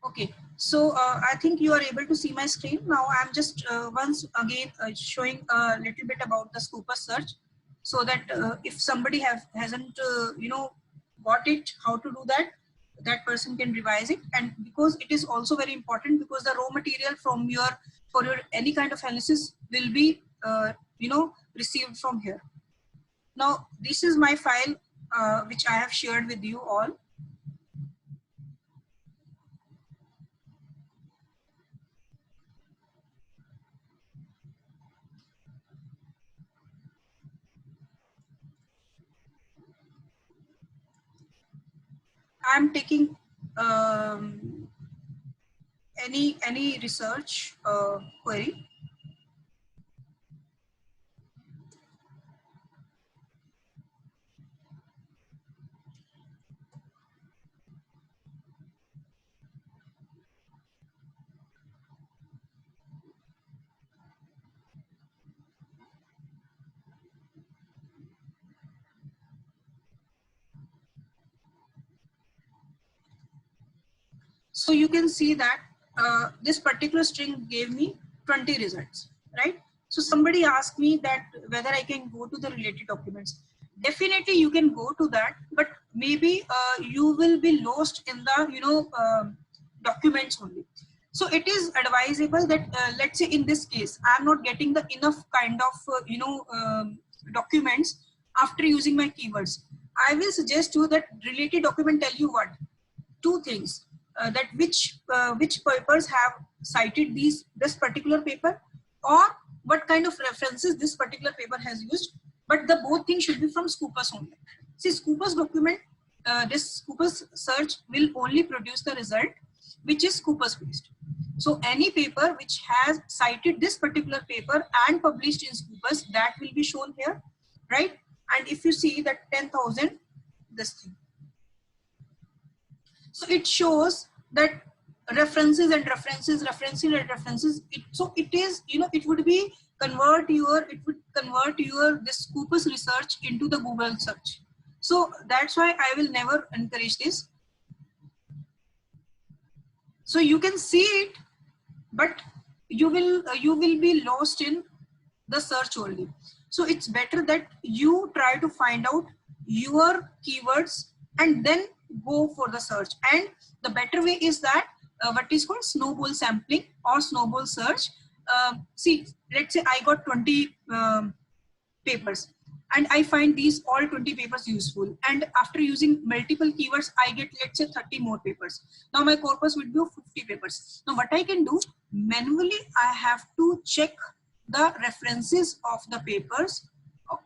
Okay, so I think you are able to see my screen. Now I'm just once again showing a little bit about the Scopus search, so that if somebody hasn't got it how to do that, that person can revise it. And because it is also very important, because the raw material from your for your any kind of analysis will be received from here. Now this is my file which I have shared with you all. I'm taking any research query. So you can see that this particular string gave me 20 results, right? So somebody asked me that whether I can go to the related documents. Definitely you can go to that, but maybe you will be lost in the documents only. So it is advisable that let's say in this case I'm not getting the enough kind of documents after using my keywords. I will suggest you that related document tell you what, two things, that which papers have cited this particular paper, or what kind of references this particular paper has used, but the both things should be from Scopus only. See, Scopus document, this Scopus search will only produce the result which is Scopus based. So any paper which has cited this particular paper and published in Scopus, that will be shown here, right? And if you see that 10,000, this thing, so it shows that references and references, references and references. So it is, it would convert your this Scopus research into the Google search. So that's why I will never encourage this. So you can see it, but you will be lost in the search only. So it's better that you try to find out your keywords and then go for the search. And the better way is that what is called snowball sampling or snowball search. See, let's say I got 20 papers and I find these all 20 papers useful, and after using multiple keywords I get, let's say, 30 more papers. Now my corpus would be 50 papers. Now what I can do, manually I have to check the references of the papers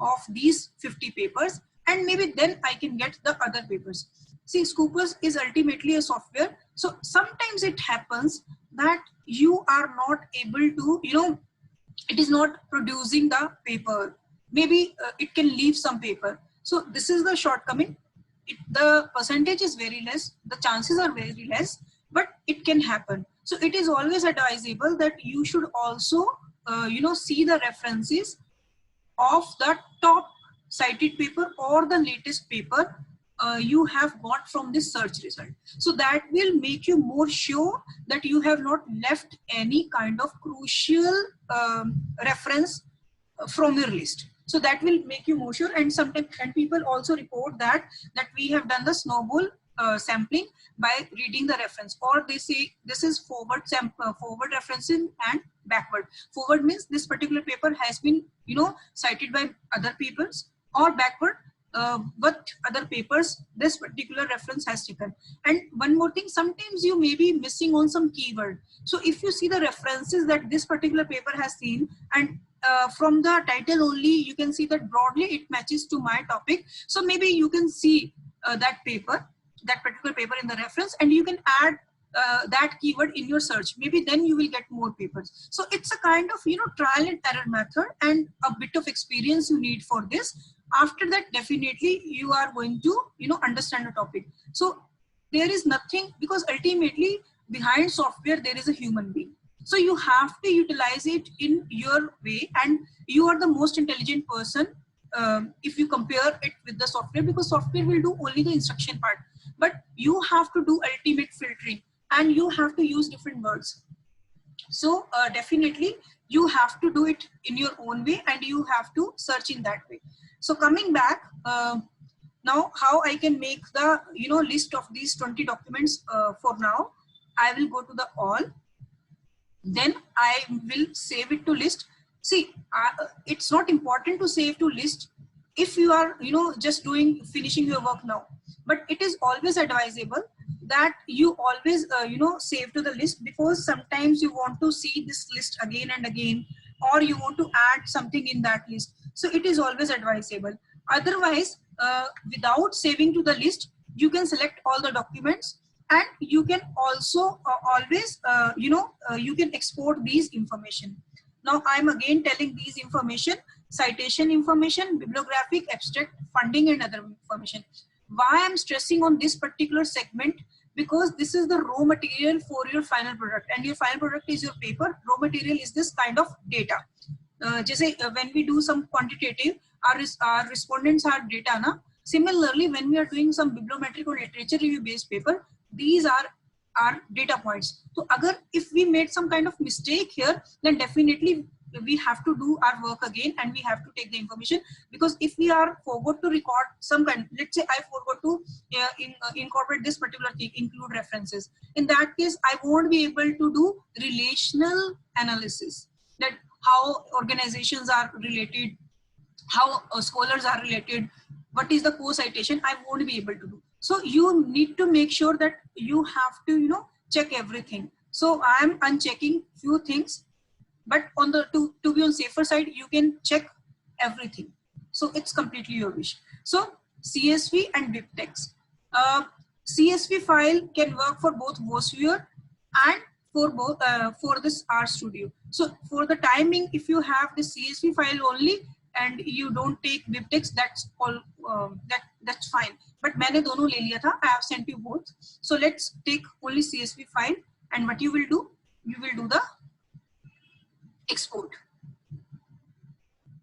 of these 50 papers, and maybe then I can get the other papers. See, Scopus is ultimately a software, so sometimes it happens that you are not able to, it is not producing the paper. Maybe it can leave some paper. So this is the shortcoming. The percentage is very less, the chances are very less, but it can happen. So it is always advisable that you should also see the references of the top cited paper or the latest paper you have got from this search result. So that will make you more sure that you have not left any kind of crucial reference from your list. So that will make you more sure. And sometimes, and people also report that we have done the snowball sampling by reading the reference, or they say this is forward referencing and backward. Forward means this particular paper has been cited by other papers, or backward what other papers this particular reference has taken. And one more thing, sometimes you may be missing on some keyword. So if you see the references that this particular paper has seen, and from the title only you can see that broadly it matches to my topic, so maybe you can see that particular paper in the reference, and you can add that keyword in your search. Maybe then you will get more papers. So it's a kind of trial and error method, and a bit of experience you need for this. After that, definitely you are going to understand the topic. So there is nothing, because ultimately behind software there is a human being. So you have to utilize it in your way, and you are the most intelligent person if you compare it with the software, because software will do only the instruction part, but you have to do ultimate filtering. and you have to use different words. So definitely you have to do it in your own way, and you have to search in that way. So coming back, now how I can make the list of these 20 documents. For now I will go to the all, then I will save it to list. See, it's not important to save to list if you are just finishing your work now, but it is always advisable that you always save to the list, because sometimes you want to see this list again and again, or you want to add something in that list. So it is always advisable. Otherwise, without saving to the list, you can select all the documents, and you can also always you can export these information. Now I'm again telling these information: citation information, bibliographic, abstract, funding, and other information. Why I'm stressing on this particular segment? Because this is the raw material for your final product, and your final product is your paper. Raw material is this kind of data. When we do some quantitative, our respondents are data na. Similarly, when we are doing some bibliometric or literature review based paper, these are our data points. So if we made some kind of mistake here, then definitely we have to do our work again, and we have to take the information. Because if we are forgot to record some kind, let's say I forgot to incorporate this particular thing, include references, in that case I won't be able to do relational analysis, that how organizations are related, how scholars are related, what is the co-citation, I won't be able to do. So you need to make sure that you have to check everything. So I am unchecking few things, but on the to be on safer side, you can check everything. So it's completely your wish. So CSV and BibTeX. CSV file can work for both WOSViewer and for both for this RStudio. So for the timing, if you have the CSV file only and you don't take BibTeX, that's all. That's fine. But मैंने दोनों ले लिया था. I have sent you both. So let's take only CSV file, and what you will do? You will do the export,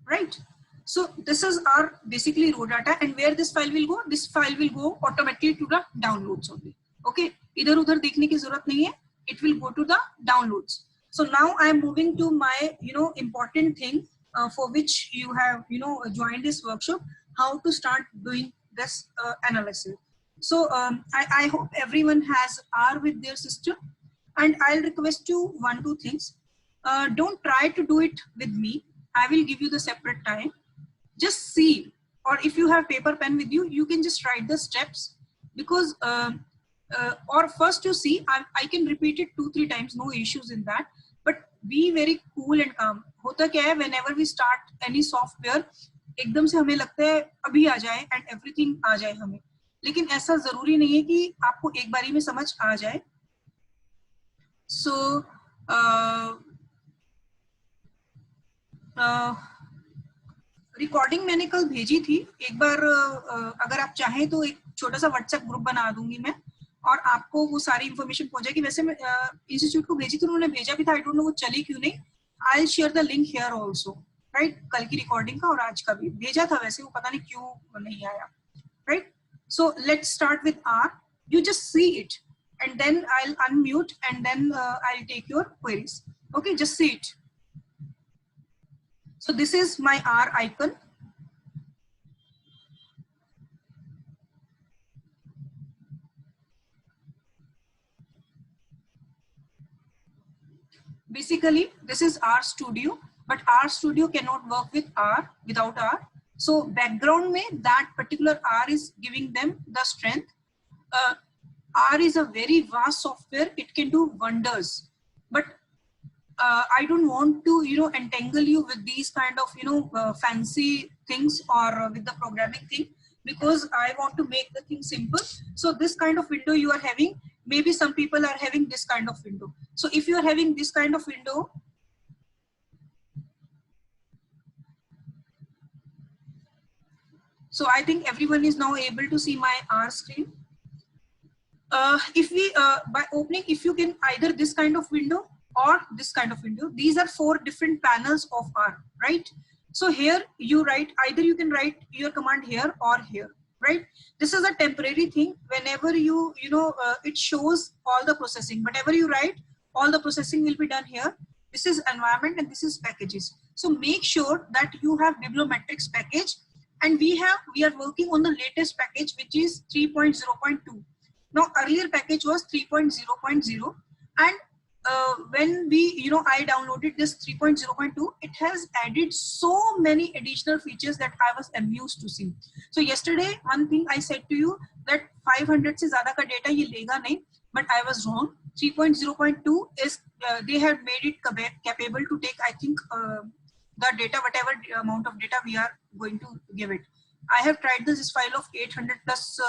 right? So this is our basically raw data, and where this file will go? This file will go automatically to the downloads only. Okay, इधर उधर देखने की जरूरत नहीं है. It will go to the downloads. So now I am moving to my important thing for which you have joined this workshop, how to start doing this analysis. So I hope everyone has R with their system, and I'll request you 1-2 things. Don't try to do it with me. I will give you the separate time. Just see, or if you have paper pen with you, you can just write the steps, because or first you see, I can repeat it 2-3 times, no issues in that, but be very cool and calm. होता क्या है, whenever we start any software, एकदम से हमें लगता है अभी आ जाए and everything आ जाए हमें, लेकिन ऐसा जरूरी नहीं है कि आपको एक बारी में समझ आ जाए. So रिकॉर्डिंग मैंने कल भेजी थी. एक बार अगर आप चाहें तो एक छोटा सा व्हाट्सएप ग्रुप बना दूंगी मैं, और आपको वो सारी इंफॉर्मेशन पहुंच जाएगी. वैसे मैं इंस्टीट्यूट को भेजी थी, उन्होंने भेजा भी था. आई डोंट नो वो चली क्यों नहीं. I will share the link here also, right? कल की रिकॉर्डिंग का और आज का भी भेजा था, वैसे वो पता नहीं क्यों नहीं आया, right? So let's start with R. You just see it and then I'll unmute, and then I'll take your queries. Okay, just see it. So this is my R icon. Basically, this is RStudio, but RStudio cannot work with R without R. So background mein that particular R is giving them the strength. R is a very vast software. It can do wonders, but I don't want to entangle you with these kind of fancy things or with the programming thing, because I want to make the thing simple. So this kind of window you are having, maybe some people are having this kind of window. So if you are having this kind of window, so I think everyone is now able to see my R screen. If we by opening, if you can either this kind of window or this kind of window, these are 4 different panels of R, right? So here you write, either you can write your command here or here. right? This is a temporary thing. Whenever it shows all the processing, whatever you write, all the processing will be done here. This is environment and this is packages. So make sure that you have bibliometrics package, and we are working on the latest package, which is 3.0.2. Now earlier package was 3.0.0, and when I downloaded this 3.0.2, it has added so many additional features that I was amused to see. So yesterday, one thing I said to you that 500 से ज़्यादा का data ये लेगा नहीं, but I was wrong. 3.0.2 is they have made it capable to take, I think, the data, whatever amount of data we are going to give it. I have tried this file of 800 plus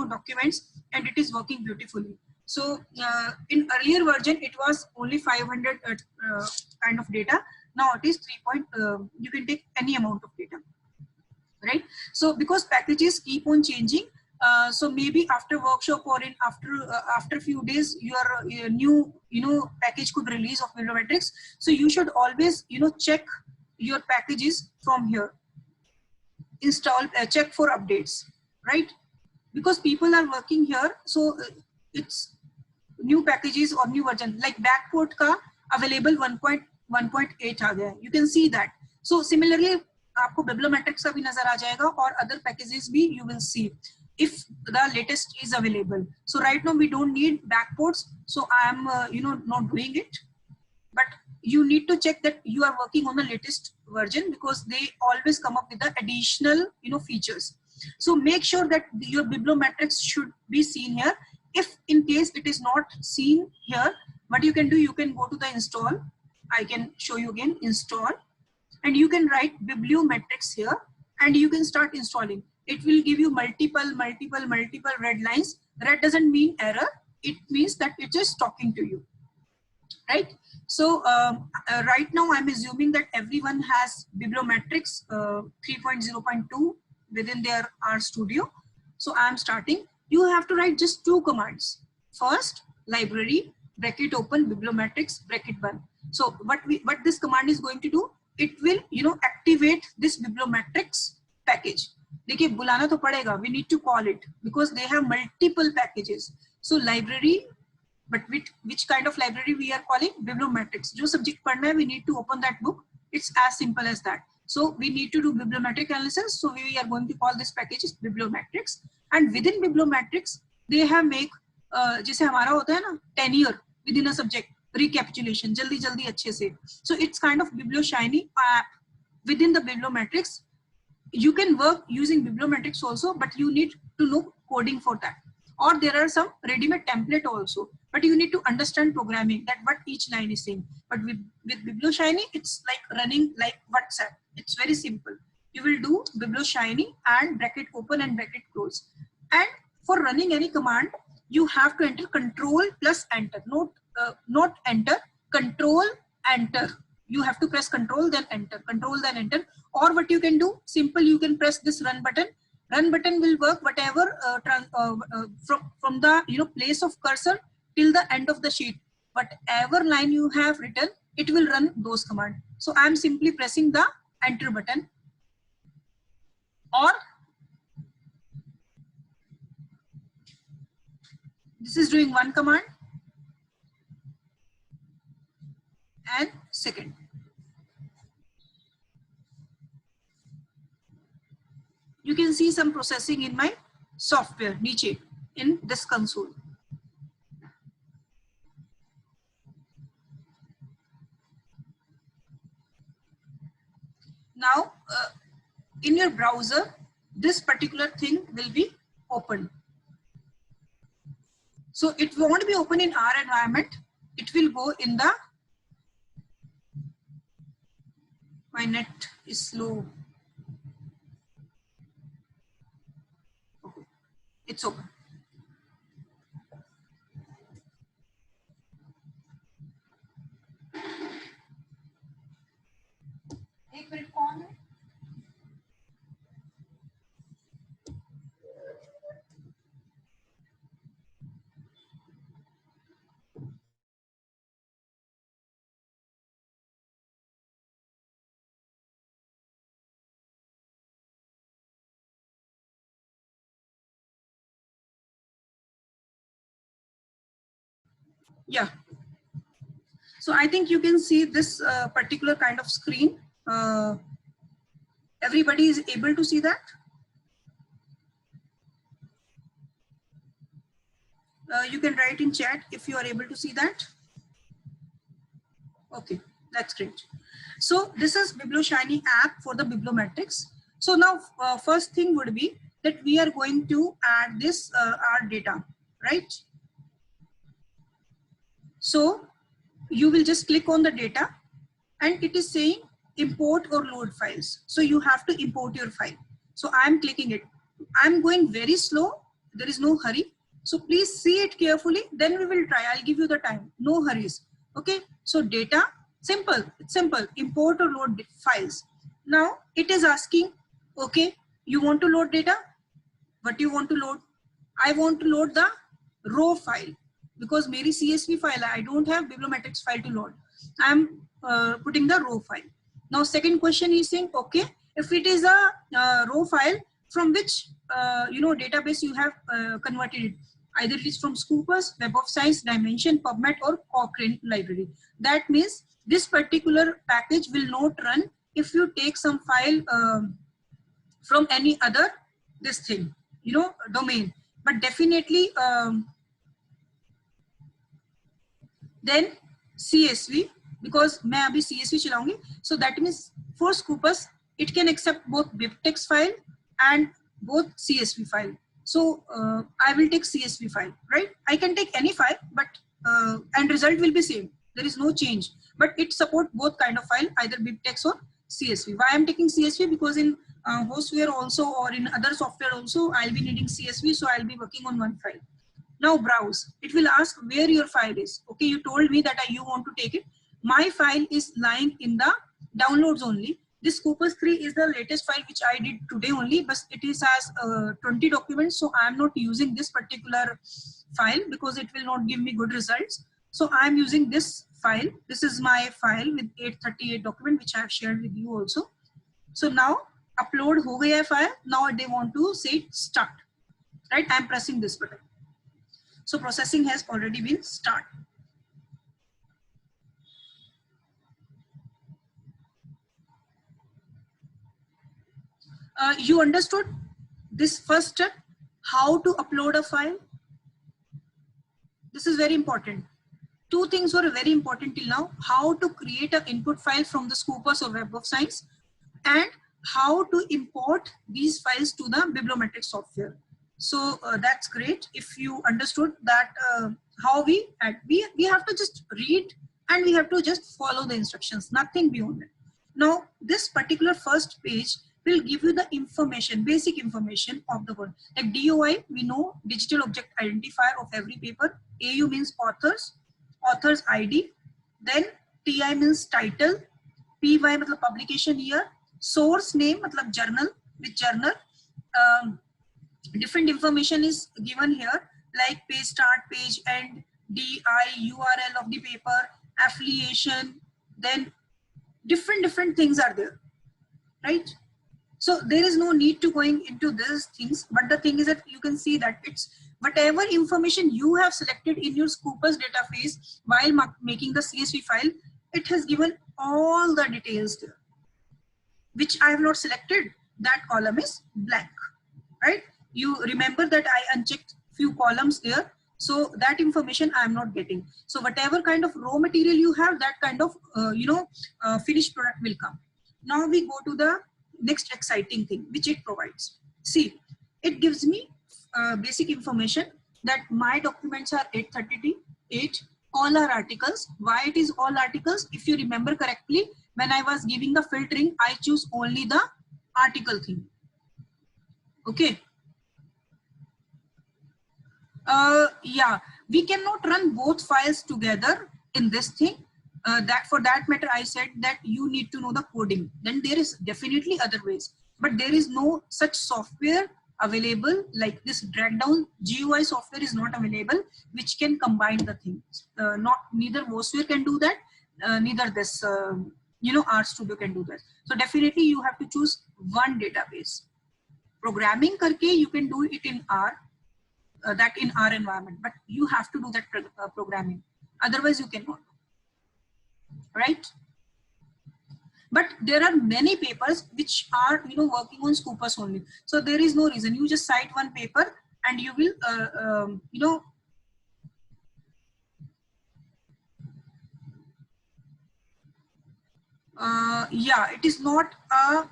documents, and it is working beautifully. So in earlier version, it was only 500 kind of data. Now it is 3. You can take any amount of data, right? So because packages keep on changing, so maybe after workshop or in after few days, your new package could release of bibliometrics. So you should always check your packages from here. Install, check for updates, right? Because people are working here, so it's new packages or new version like backport ka available 1.1.8 aa gaya, you can see that. So similarly aapko bibliometrics ka bhi nazar aa jayega, or other packages bhi you will see if the latest is available. So right now we don't need backports, so I am not doing it, but you need to check that you are working on the latest version, because they always come up with the additional features. So make sure that your bibliometrics should be seen here. If in case it is not seen here, what you can do, you can go to the install. I can show you again, install, and you can write bibliometrics here, and you can start installing. It will give you multiple red lines. Red doesn't mean error, it means that it is talking to you, right? So right now I'm assuming that everyone has bibliometrics 3.0.2 within their RStudio. So I'm starting. You have to write just 2 commands. First, library bracket open bibliometrics bracket 1. So what this command is going to do, it will activate this bibliometrics package. देखिए बुलाना तो पड़ेगा, we need to call it because they have multiple packages. So library, but which kind of library we are calling? Bibliometrics. जो subject पढ़ना है, we need to open that book. It's as simple as that. So we need to do bibliometric analysis. So we are going to call this package is bibliometrics. And within bibliometrics, they have make जैसे हमारा होता है ना tenure within a subject, recapitulation, जल्दी अच्छे से. So it's kind of BiblioShiny app within the bibliometrics. You can work using bibliometrics also, but you need to know coding for that. Or there are some ready-made template also, but you need to understand programming, that what each line is saying. But with BiblioShiny, it's like running like WhatsApp. It's very simple. You will do BiblioShiny and bracket open and bracket close. And for running any command, you have to enter control plus enter, not enter, control enter. You have to press control then enter, control then enter. Or what you can do, simple, you can press this run button. Run button will work whatever from the place of cursor till the end of the sheet. Whatever line you have written, it will run those commands. So I am simply pressing the enter button. Or this is doing one command and second. You can see some processing in my software niche in this console. Now in your browser, this particular thing will be open. So it won't be open in our environment. It will go in the, my net is slow. Okay. It's open. एक minute कौन है? Yeah. So I think you can see this particular kind of screen. Everybody is able to see that. You can write in chat if you are able to see that. Okay, that's great. So this is BiblioShiny app for the bibliometrics. So now first thing would be that we are going to add this our data, right? So you will just click on the data and it is saying import or load files. So you have to import your file. So I'm clicking it. I'm going very slow. There is no hurry. So please see it carefully. Then we will try. I'll give you the time. No hurries. Okay. So data, simple. It's simple. Import or load files. Now it is asking, okay, you want to load data? What do you want to load? I want to load the raw file because मेरी CSV file I don't have bibliometrics file to load. I'm putting the raw file. Now second question is saying, okay, if it is a raw file, from which database you have converted it, either it is from Scopus, Web of Science, Dimension, PubMed, or Cochrane library. That means this particular package will not run if you take some file from any other this thing, domain. But definitely then CSV, because मैं अभी CSV चलाऊंगी. So that means for Scopus it can accept both BibTeX file and both CSV file. So I will take CSV file, right? I can take any file, but and result will be same. There is no change, but it support both kind of file, either BibTeX or CSV. Why I'm taking CSV? Because in Hostware also or in other software also I'll be needing CSV, so I'll be working on one file. Now browse. It will ask where your file is. Okay, you told me that you want to take it. My file is lying in the downloads only. This Scopus 3 is the latest file which I did today only, but it is as 20 documents, so I am not using this particular file because it will not give me good results. So I am using this file. This is my file with 838 document which I have shared with you also. So now upload ho gaya file. Now they want to say start, right? I am pressing this button. So processing has already been started. You understood this first step, how to upload a file? This is very important. Two things were very important till now: how to create an input file from the Scopus or Web of Science, and how to import these files to the bibliometric software. So that's great. If you understood that, how we have to just read and we have to just follow the instructions, nothing beyond it. Now this particular first page will give you the information, basic information of the word. Like DOI, we know, digital object identifier of every paper. AU means authors ID. Then TI means title. PY मतलब publication year. Source name मतलब journal, which journal. Different information is given here, like page start, page end, DI, URL of the paper, affiliation. Then different things are there, right? So there is no need to going into these things, but the thing is that you can see that it's whatever information you have selected in your Scopus database while making the CSV file, it has given all the details there. Which I have not selected, that column is blank, right? You remember that I unchecked few columns there, so that information I am not getting. So whatever kind of raw material you have, that kind of finished product will come. Now we go to the next exciting thing which it provides. See, it gives me basic information that my documents are 838, all are articles. Why it is all articles? If you remember correctly, when I was giving the filtering, I choose only the article thing. Okay. Yeah, we cannot run both files together in this thing. That for that matter, I said that you need to know the coding. Then there is definitely other ways, but there is no such software available like this. Drag down GUI software is not available, which can combine the things. Neither Hostware can do that, neither this RStudio can do that. So definitely you have to choose one database. Programming karke you can do it in R. That in our environment, but you have to do that programming. Otherwise you cannot, right? But there are many papers which are, you know, working on Scopus only. So there is no reason. You just cite one paper and you will, you know, yeah, it is not a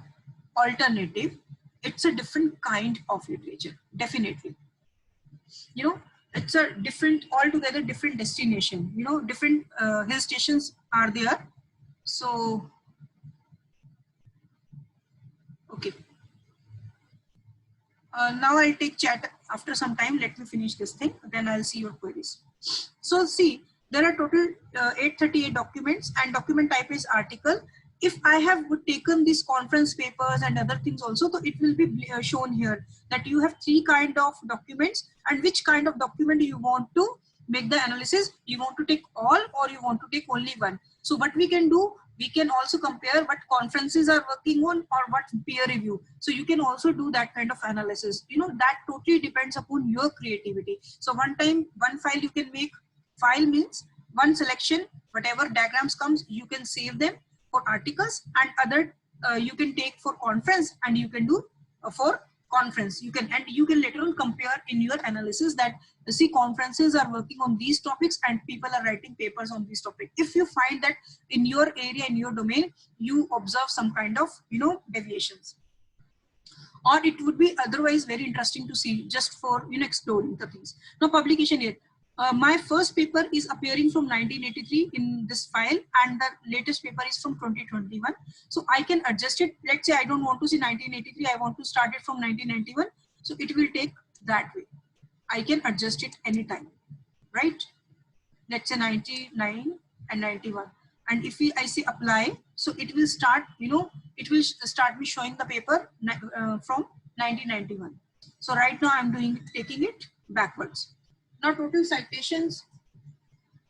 alternative. It's a different kind of literature, definitely. You know, it's a different, altogether different destination. You know, different hill stations are there. So, okay. Now I'll take chat after some time. Let me finish this thing. Then I'll see your queries. So see, there are total 838 documents and document type is article. If I have taken these conference papers and other things also, so it will be shown here that you have three kind of documents and which kind of document you want to make the analysis. You want to take all or you want to take only one. So what we can do, we can also compare what conferences are working on or what peer review. So you can also do that kind of analysis. You know, that totally depends upon your creativity. So one time, one file you can make. File means one selection, whatever diagrams comes, you can save them for articles, and other you can take for conference and you can do for conference. You can, and you can later on compare in your analysis that see conferences are working on these topics and people are writing papers on this topic. If you find that in your area, in your domain, you observe some kind of, you know, deviations, or it would be otherwise very interesting to see just for, you know, exploring the things. Now publication here. My first paper is appearing from 1983 in this file and the latest paper is from 2021. So I can adjust it. Let's say I don't want to see 1983, I want to start it from 1991. So it will take that way. I can adjust it anytime, right? Let's say 99 and 91. And if I say apply, so it will start, you know, it will start me showing the paper from 1991. So right now I'm doing, taking it backwards. Now total citations.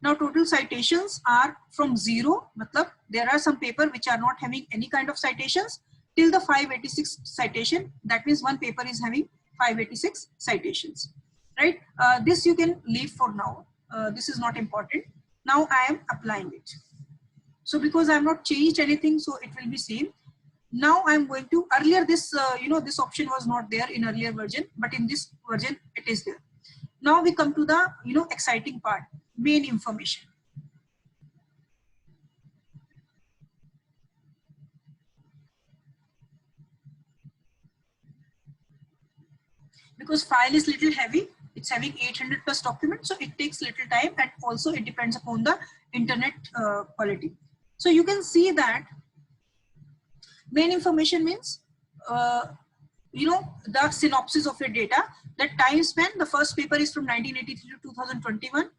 Now total citations are from 0. Matlab, there are some paper which are not having any kind of citations till the 586 citation. That means one paper is having 586 citations, right? This you can leave for now. This is not important. Now I am applying it. So because I have not changed anything, so it will be same. Now I'm going to, earlier this, you know, this option was not there in earlier version, but in this version it is there. Now we come to the, you know, exciting part, main information. Because file is little heavy, it's having 800 plus documents, so it takes little time, and also it depends upon the internet quality. So you can see that main information means, you know, the synopsis of your data. That time span, the first paper is from 1983 to 2021.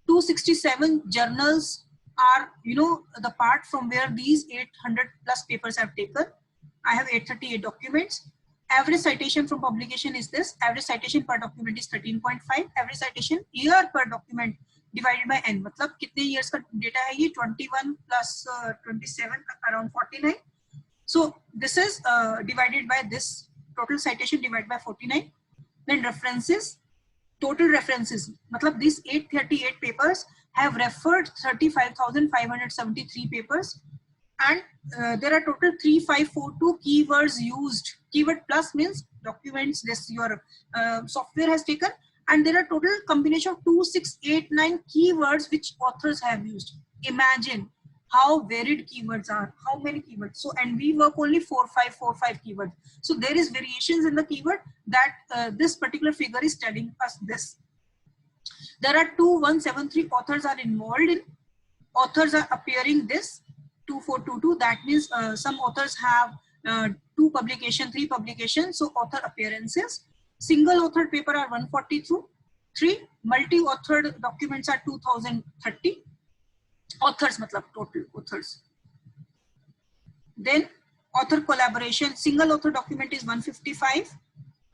267 journals are, you know, the part from where these 800 plus papers have taken. I have 838 documents. Average citation from publication is this. Average citation per document is 13.5. Average citation year per document divided by n. मतलब कितने years का data है ये? 21 plus 27, around 49. So this is divided by this total citation divided by 49. Then references, total references. मतलब these 838 papers have referred 35,573 papers, and there are total 3542 keywords used. Keyword plus means documents this your software has taken, and there are total combination of 2689 keywords which authors have used. Imagine how varied keywords are, how many keywords. So, and we work only 4545 keywords. So there is variations in the keyword that this particular figure is telling us this. There are 2173 authors are involved in. Authors are appearing this 2422. That means some authors have 2 publication, 3 publications. So author appearances. Single authored paper are 143. Multi-authored documents are 2030. Authors matlab total authors. Then author collaboration, single author document is 155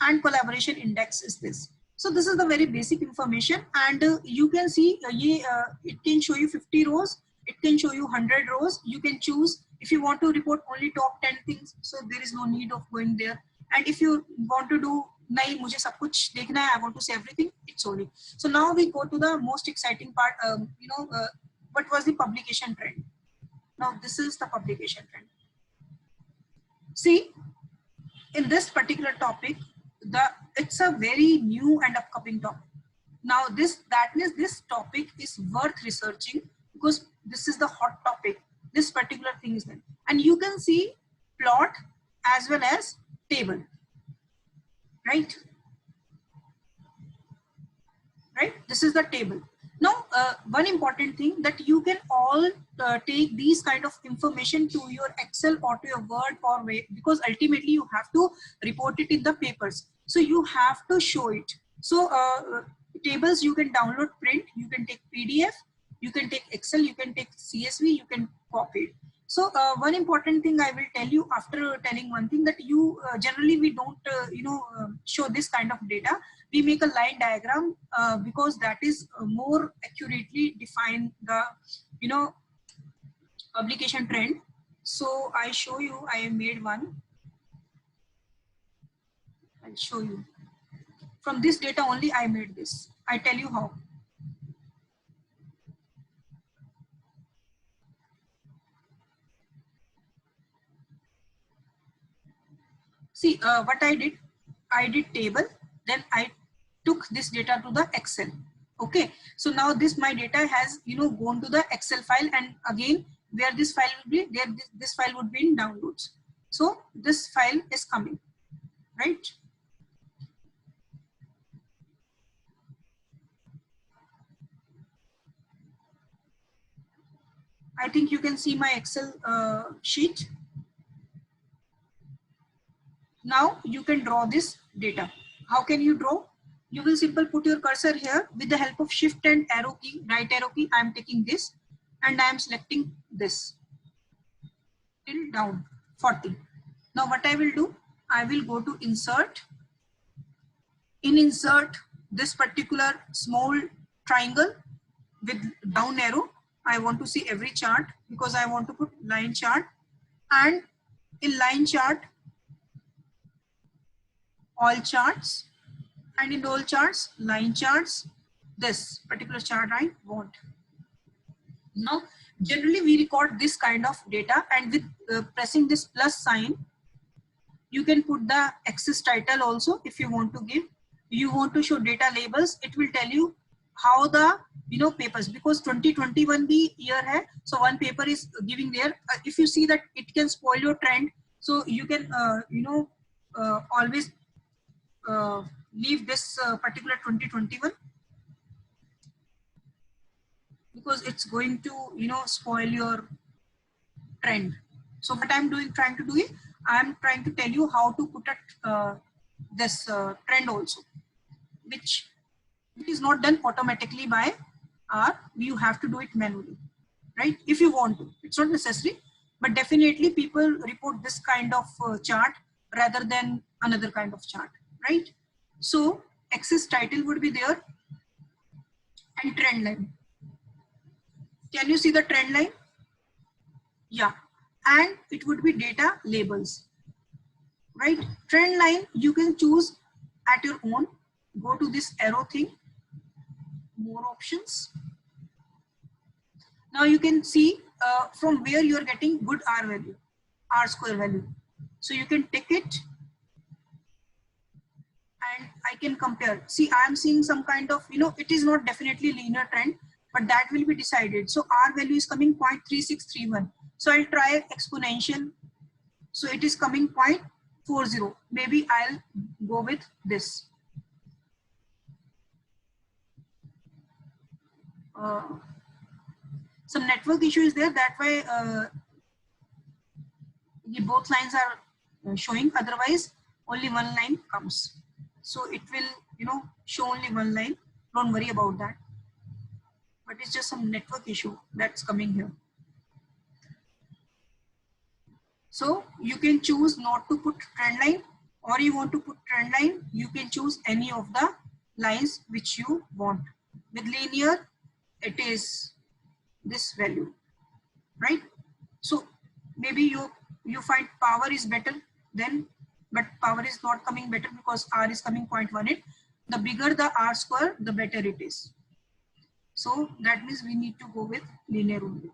and collaboration index is this. So this is the very basic information, and you can see it can show you 50 rows, it can show you 100 rows. You can choose if you want to report only top 10 things, so there is no need of going there. And if you want to do नहीं मुझे सब कुछ देखना है, I want to see everything, it's only. So now we go to the most exciting part. What was the publication trend? Now this is the publication trend. See, in this particular topic, it's a very new and upcoming topic. Now that means this topic is worth researching because this is the hot topic. This particular thing is there, and you can see plot as well as table, right? Right, this is the table. Now one important thing that you can all take these kind of information to your Excel or to your Word or way, because ultimately you have to report it in the papers, so you have to show it. So tables you can download, print, you can take PDF, you can take Excel, you can take CSV, you can copy it. So one important thing I will tell you after telling one thing, that you generally we don't show this kind of data. We make a line diagram because that is more accurately define the publication trend. So I show you, I have made one. I'll show you. From this data only I made this. I tell you how. See what I did table, then I took this data to the Excel. Okay, so now this my data has gone to the Excel file, and again where this file will be there, this file would be in downloads. So this file is coming, right? I think you can see my Excel sheet. Now you can draw this data. How can you draw? You will simply put your cursor here with the help of shift and arrow key, right arrow key. I am taking this and I am selecting this till down 40. Now what I will do, I will go to insert. In insert, this particular small triangle with down arrow, I want to see every chart because I want to put line chart, and in line chart all charts, and in all charts line charts, this particular chart I want. Now generally we record this kind of data, and with pressing this plus sign you can put the axis title also. If you want to give, you want to show data labels, it will tell you how the papers, because 2021 the year hai, so one paper is giving there. If you see that it can spoil your trend, so you can always leave this particular 2021, because it's going to spoil your trend. So what I'm trying to do is I'm trying to tell you how to put this trend also, which is not done automatically by you have to do it manually, right? If you want to, it's not necessary, but definitely people report this kind of chart rather than another kind of chart, right? So axis title would be there and trend line. Can you see the trend line? Yeah, and it would be data labels, right? Trend line you can choose at your own. Go to this arrow thing, more options. Now you can see from where you are getting good R value, R square value. So you can take it and I can compare. See, I am seeing some kind of, it is not definitely linear trend, but that will be decided. So R value is coming 0.3631. So I'll try exponential. So it is coming 0.40. Maybe I'll go with this. Some network issue is there, that way both lines are showing, otherwise only one line comes. So it will show only one line, don't worry about that, but it's just some network issue that's coming here. So you can choose not to put trend line, or you want to put trend line, you can choose any of the lines which you want. With linear it is this value, right? So maybe you find power is better, then but power is not coming better because R is coming 0.18. The bigger the R square, the better it is. So that means we need to go with linear only,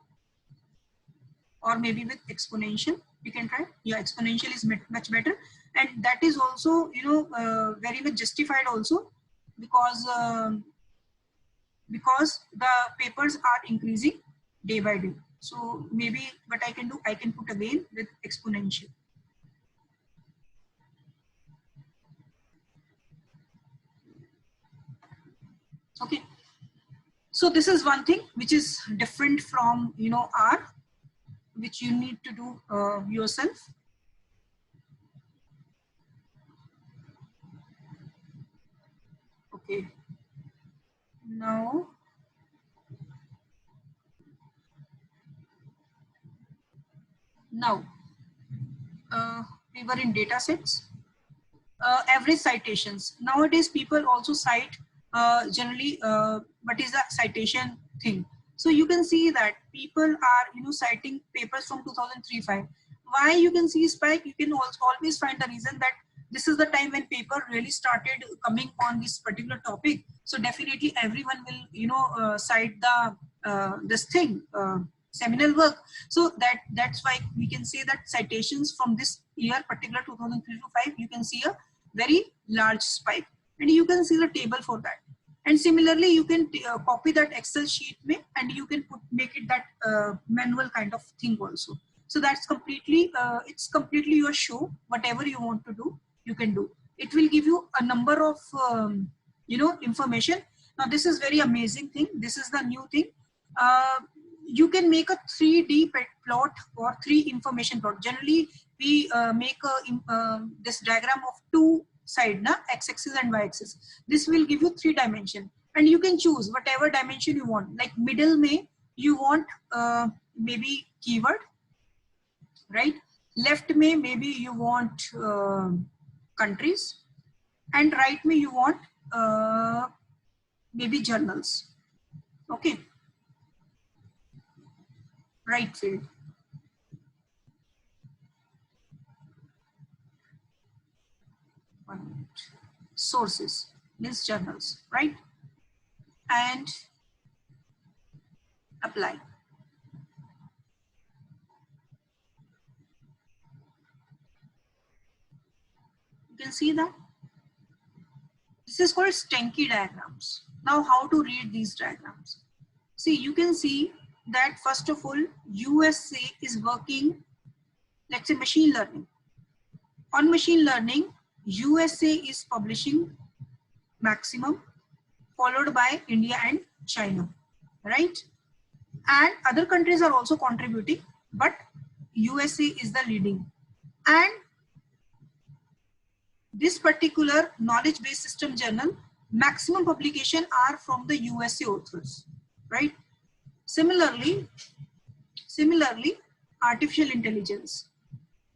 or maybe with exponential. You can try. Yeah, exponential is much better, and that is also, you know, very much justified also, because the papers are increasing day by day. So maybe what I can do, I can put again with exponential. Okay. So this is one thing which is different from, you know, R, which you need to do yourself. Okay. Now we were in data sets. Average citations. Nowadays, people also cite generally what is the citation thing. So you can see that people are, you know, citing papers from 2003-5. Why you can see spike? You can also always find the reason that this is the time when paper really started coming on this particular topic. So definitely everyone will, you know, cite the this thing. Seminal work. So that's why we can say that citations from this year, particular 2003-5, you can see a very large spike, and you can see the table for that. And similarly, you can copy that Excel sheet and you can make it that manual kind of thing also. So that's completely it's completely your show. Whatever you want to do, you can do. It will give you a number of you know, information. Now this is very amazing thing. This is the new thing. You can make a 3D plot or 3 information plot. Generally, we make this diagram of 2 sides, na, x-axis and y-axis. This will give you 3 dimension, and you can choose whatever dimension you want. Like middle may you want maybe keyword, right? Left may maybe you want countries, and right may you want maybe journals. Okay. Right field. Sources means journals, right? And apply. You can see that this is called Stenki diagrams. Now how to read these diagrams? See, you can see that first of all, USA is working, let's say, machine learning. On machine learning, USA is publishing maximum, followed by India and China, right? And other countries are also contributing, but USA is the leading. And this particular knowledge-based system journal, maximum publication are from the USA authors, right? Similarly, artificial intelligence,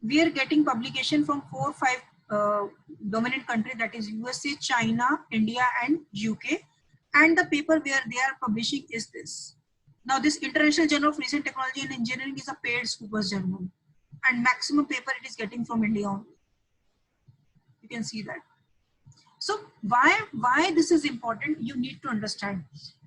we are getting publication from 4 or 5 dominant countries, that is USA, China, India, and UK. And the paper where they are publishing is this. Now, this International Journal of Recent Technology and Engineering is a paid Scopus journal, and maximum paper it is getting from India only. You can see that. So why this is important, you need to understand.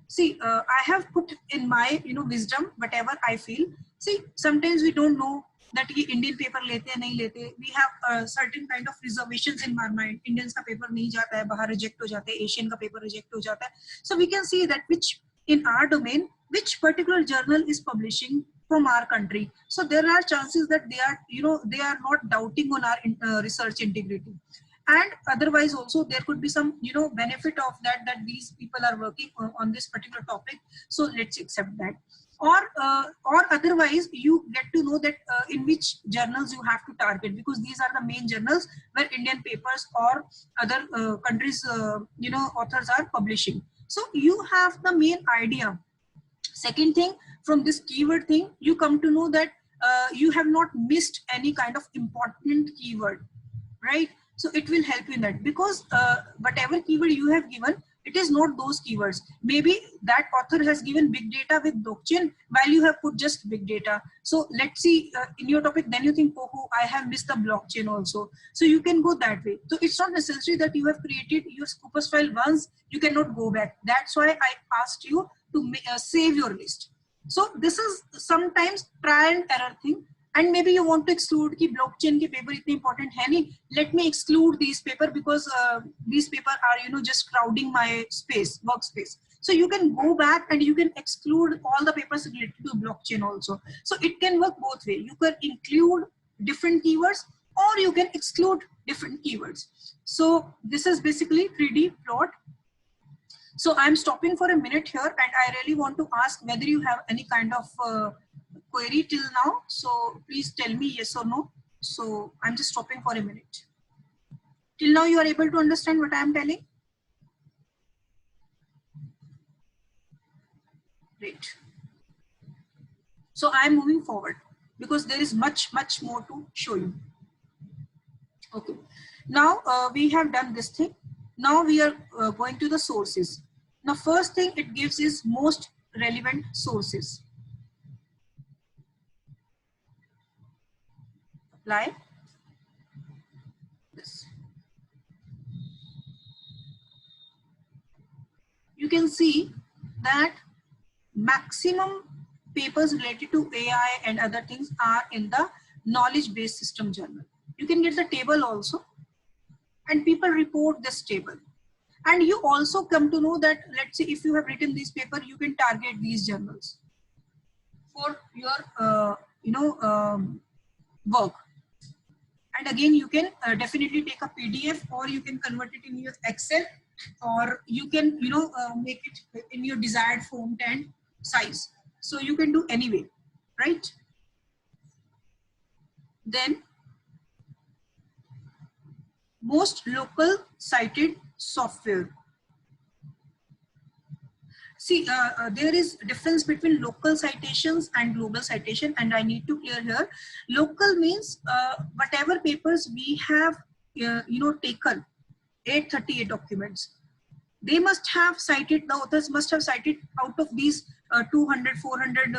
See, I have put in my, you know, wisdom whatever I feel. See, sometimes we don't know that ये Indian paper लेते हैं नहीं लेते. We have certain kind of reservations in our mind. Indians का paper नहीं जाता है, बाहर reject हो जाते हैं, Asian का paper reject हो जाता है. So we can see that which in our domain, which particular journal is publishing from our country. So there are chances that they are, you know, they are not doubting on our research integrity. And otherwise also there could be some, you know, benefit of that these people are working on this particular topic, so let's accept that. Or otherwise you get to know that in which journals you have to target, because these are the main journals where Indian papers or other countries you know, authors are publishing. So you have the main idea. Second thing, from this keyword thing, you come to know that you have not missed any kind of important keyword, right? So it will help you in that, because whatever keyword you have given, It is not those keywords. Maybe that author has given big data with blockchain while you have put just big data. So let's see in your topic, then you think, oh, I have missed the blockchain also. So you can go that way. So it's not necessary that you have created your Scopus file once, you cannot go back. That's why I asked you to save your list. So this is sometimes try and error thing. And maybe you want to exclude कि blockchain के paper इतने important है नहीं. Let me exclude these paper because these paper are just crowding my space, workspace. So you can go back and you can exclude all the papers related to blockchain also. So it can work both way. You can include different keywords or you can exclude different keywords. So this is basically 3D plot. So I'm stopping for a minute here, and I really want to ask whether you have any kind of query till now. So please tell me yes or no. So I'm just stopping for a minute. Till now you are able to understand what I am telling? Great. So I am moving forward because there is much more to show you. Okay. Now we have done this thing. Now we are going to the sources. Now first thing it gives is most relevant sources. Apply this. You can see that maximum papers related to AI and other things are in the knowledge based system journal. You can get the table also, and people report this table. And you also come to know that, let's say if you have written this paper, you can target these journals for your work. And again, you can definitely take a PDF, or you can convert it in your Excel, or you can make it in your desired font and size. So you can do anyway, right? Then most local cited software. See, there is difference between local citations and global citation, and I need to clear here. Local means whatever papers we have taken, 838 documents, they must have cited, the authors must have cited out of these 200, 400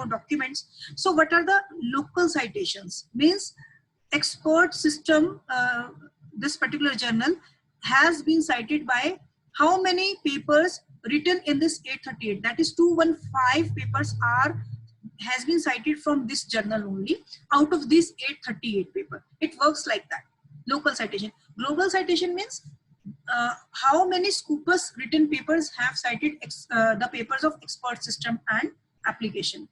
documents. So what are the local citations? Means expert system, this particular journal has been cited by how many papers written in this 838, that is 215 papers has been cited from this journal only out of this 838 paper. It works like that. Local citation. Global citation means how many Scopus written papers have cited the papers of expert system and application.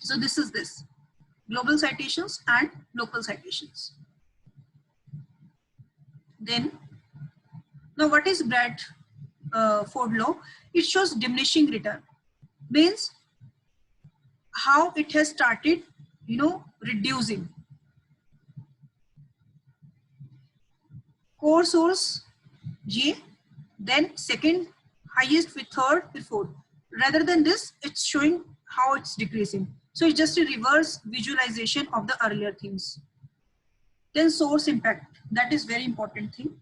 So this is this. Global citations and local citations. Then, now what is Bradford law? It shows diminishing return. Means how it has started, reducing. Core source J, then second highest with third with fourth. Rather than this, it's showing how it's decreasing. So it's just a reverse visualization of the earlier things. Then source impact, that is very important thing.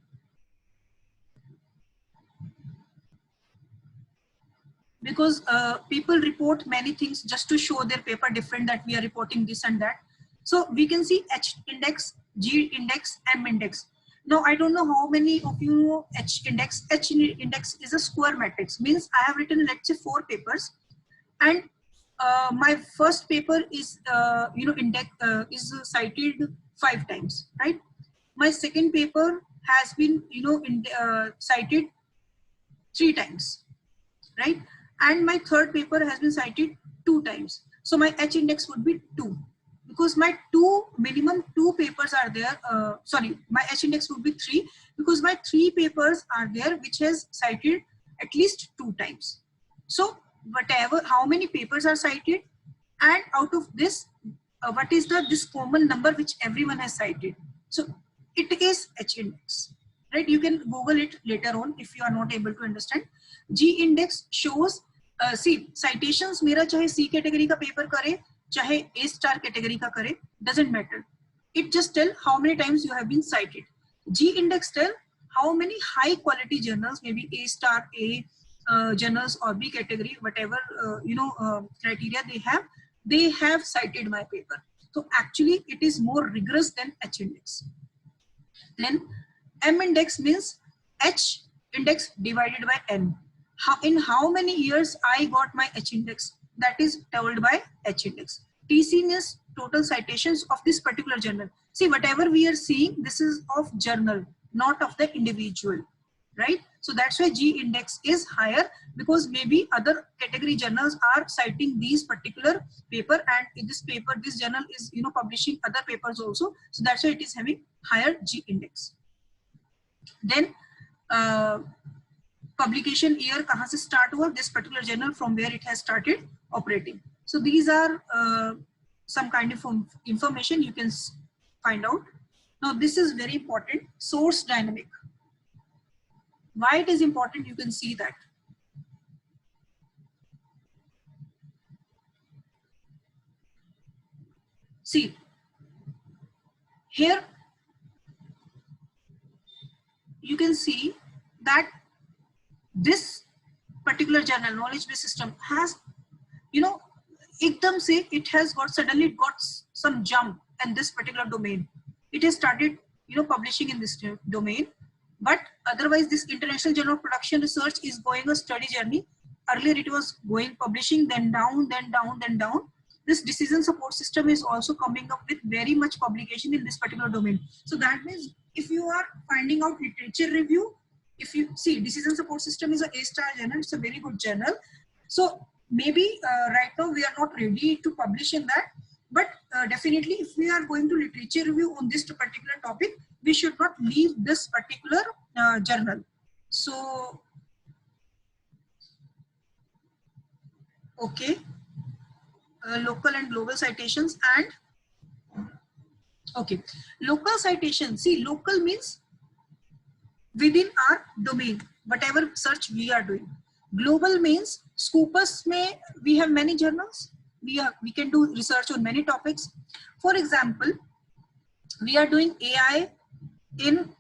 Because people report many things just to show their paper different, that we are reporting this and that. So we can see H index, G index, M index. Now I don't know how many of you know H index. H index is a square matrix. Means I have written, let's say, 4 papers, and my first paper is is cited 5 times, right? My second paper has been cited 3 times, right? And my third paper has been cited 2 times. So my H index would be 2, because my minimum 2 papers are there. Sorry, my H index would be 3, because my 3 papers are there which has cited at least 2 times. So whatever, how many papers are cited, and out of this, what is this common number which everyone has cited. So it is H index, right? You can Google it later on if you are not able to understand. G index shows, see, citations मेरा चाहे C category का paper करे, चाहे A star category का करे, doesn't matter. It just tell how many times you have been cited. G index tell how many high quality journals, maybe A star A journals or B category, whatever criteria they have cited my paper. So actually it is more rigorous than H index. Then M index means H index divided by N. In how many years I got my H index, that is told by H index. TC means total citations of this particular journal. See, whatever we are seeing, this is of journal, not of the individual, right? So that's why G index is higher, because maybe other category journals are citing these particular paper, and in this paper, this journal is publishing other papers also. So that's why it is having higher G index. Then publication year, kahan se start hua, this particular journal, from where it has started operating. So these are some kind of information you can find out. Now this is very important, source dynamic. Why it is important, you can see that. See, here you can see that this particular journal, knowledge based system, has, ekdam se it has got, suddenly it got some jump in this particular domain. It has started, publishing in this domain. But otherwise, this International Journal of Production Research is going a steady journey. Earlier, it was going publishing, then down, then down, then down. This decision support system is also coming up with very much publication in this particular domain. So that means if you are finding out literature review, if you see decision support system is a A-star journal, it's a very good journal. So maybe right now we are not ready to publish in that, but definitely if we are going to literature review on this particular topic, we should not leave this particular journal. So, okay, local and global citations, and okay, local citation. See, local means within our domain, whatever search we are doing. Global means Scopus may, we have many journals. We can do research on many topics. For example, we are doing AI in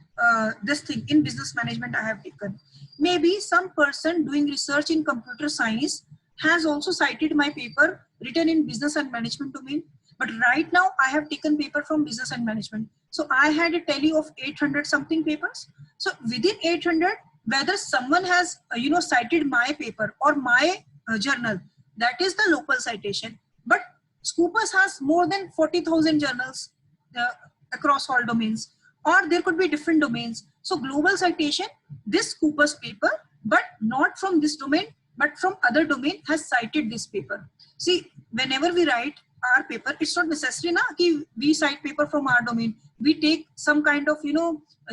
this thing, in business management I have taken. Maybe some person doing research in computer science has also cited my paper written in business and management domain. But right now I have taken paper from business and management. So I had a tally of 800 something papers. So within 800, whether someone has cited my paper or my journal, that is the local citation. But Scopus has more than 40,000 journals across all domains, or there could be different domains. So global citation, this Scopus paper, but not from this domain, but from other domain, has cited this paper. See, whenever we write our paper, it's not necessary na ki we cite paper from our domain. We take some kind of,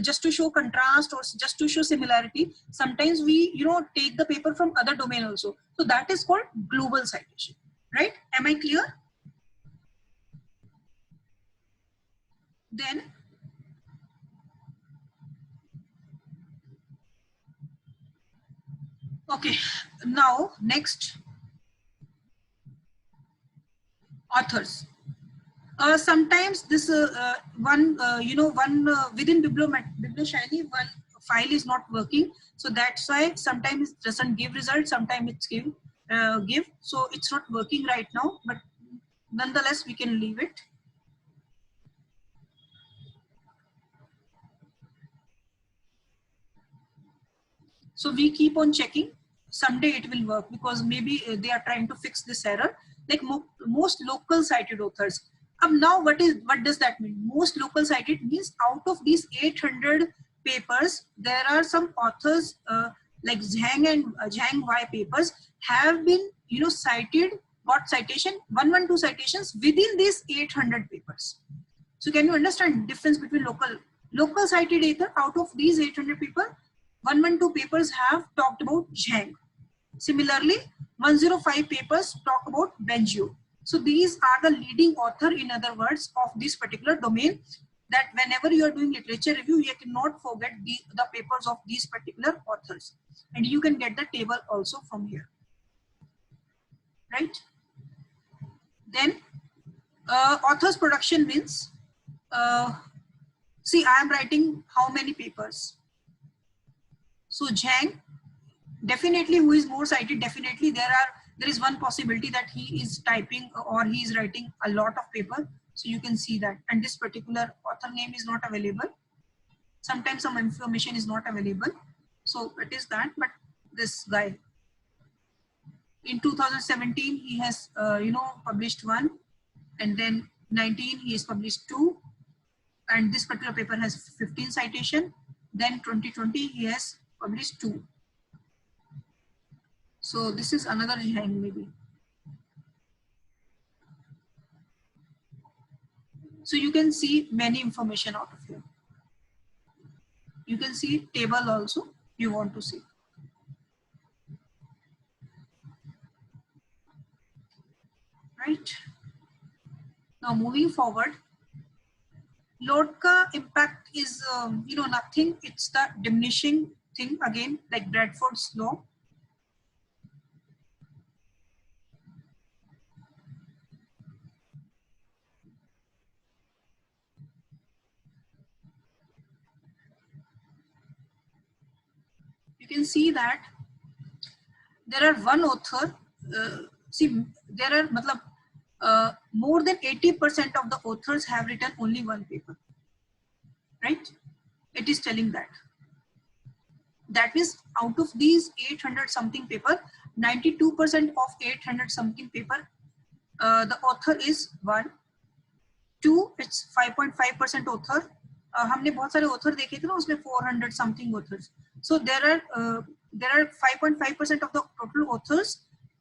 just to show contrast or just to show similarity. Sometimes we, take the paper from other domain also. So that is called global citation, right? Am I clear? Then, okay, now next, authors. Sometimes this within BiblioShiny, one file is not working, so that's why sometimes it doesn't give results, sometimes it's give, so it's not working right now, but nonetheless we can leave it. So we keep on checking, someday it will work, because maybe they are trying to fix this error. Like most local cited authors. Now what does that mean? Most local cited means out of these 800 papers, there are some authors like Zhang and Zhang Y papers have been cited, got citation 112 citations within these 800 papers. So can you understand difference between local cited author? Out of these 800 people, 112 papers have talked about Zhang. Similarly, 105 papers talk about Bengio. So these are the leading author, in other words, of this particular domain, that whenever you are doing literature review, you cannot forget the papers of these particular authors. And you can get the table also from here, right? Then author's production means, see, I am writing how many papers? So Zhang, definitely, who is more cited, definitely there is one possibility that he is typing or he is writing a lot of paper. So you can see that, and this particular author name is not available. Sometimes some information is not available. So it is that, but this guy in 2017 he has published one, and then 19 he has published two, and this particular paper has 15 citation. Then 2020 he has published two. So this is another Zhang maybe. So you can see many information out of here. You can see table also you want to see. Right. Now moving forward, load ka impact is nothing. It's the diminishing thing again, like Bradford's law. You can see that there are one author. See, there are more than 80% of the authors have written only one paper. Right? It is telling that. That means out of these 800 something paper, 92% of 800 something paper, the author is one. Two, it's 5.5% author. हमने बहुत सारे author देखे थे ना, उसमें 400 something authors. So there are 5.5% of the total authors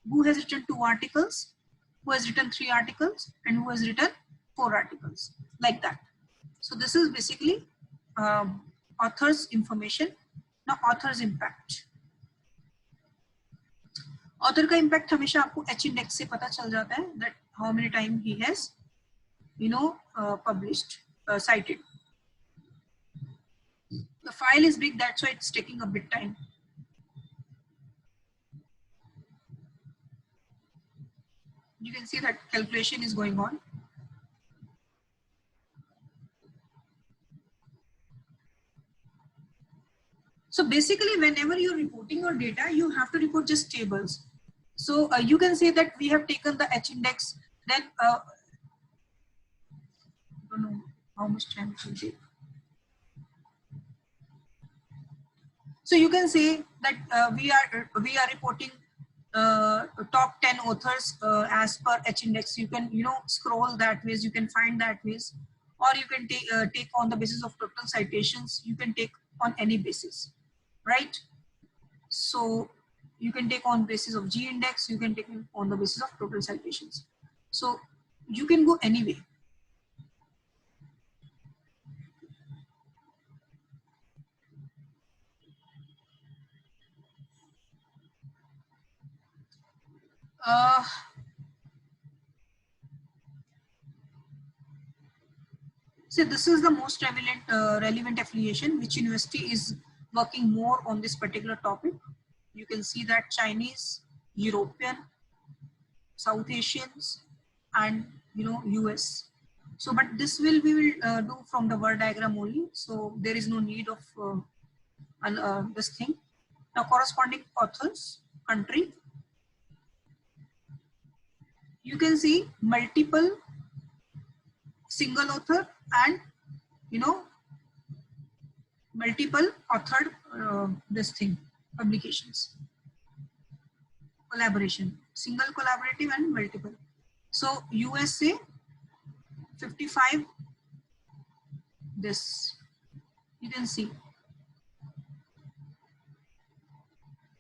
who has written 2 articles, who has written 3 articles, and who has written 4 articles, like that. So this is basically author's information. Now author's impact. Author का impact हमेशा आपको H index से पता चल जाता है, that how many time he has published, cited. The file is big, that's why it's taking a bit time. You can see that calculation is going on. So basically, whenever you're reporting your data, you have to report just tables. So you can say that we have taken the H index, then I don't know how much time it will take. So you can say that we are reporting top 10 authors as per H index. You can scroll that ways, you can find that ways, or you can take on the basis of total citations. You can take on any basis, right? So you can take on basis of G index, you can take on the basis of total citations. So you can go anyway. So this is the most relevant affiliation, which university is working more on this particular topic. You can see that Chinese, European, South Asians, and US. So, but this we will do from the word diagram only. So there is no need of this thing. Now corresponding authors, country. You can see multiple, single author, and multiple authored this thing, publications. Collaboration, single, collaborative, and multiple. So USA 55, this you can see.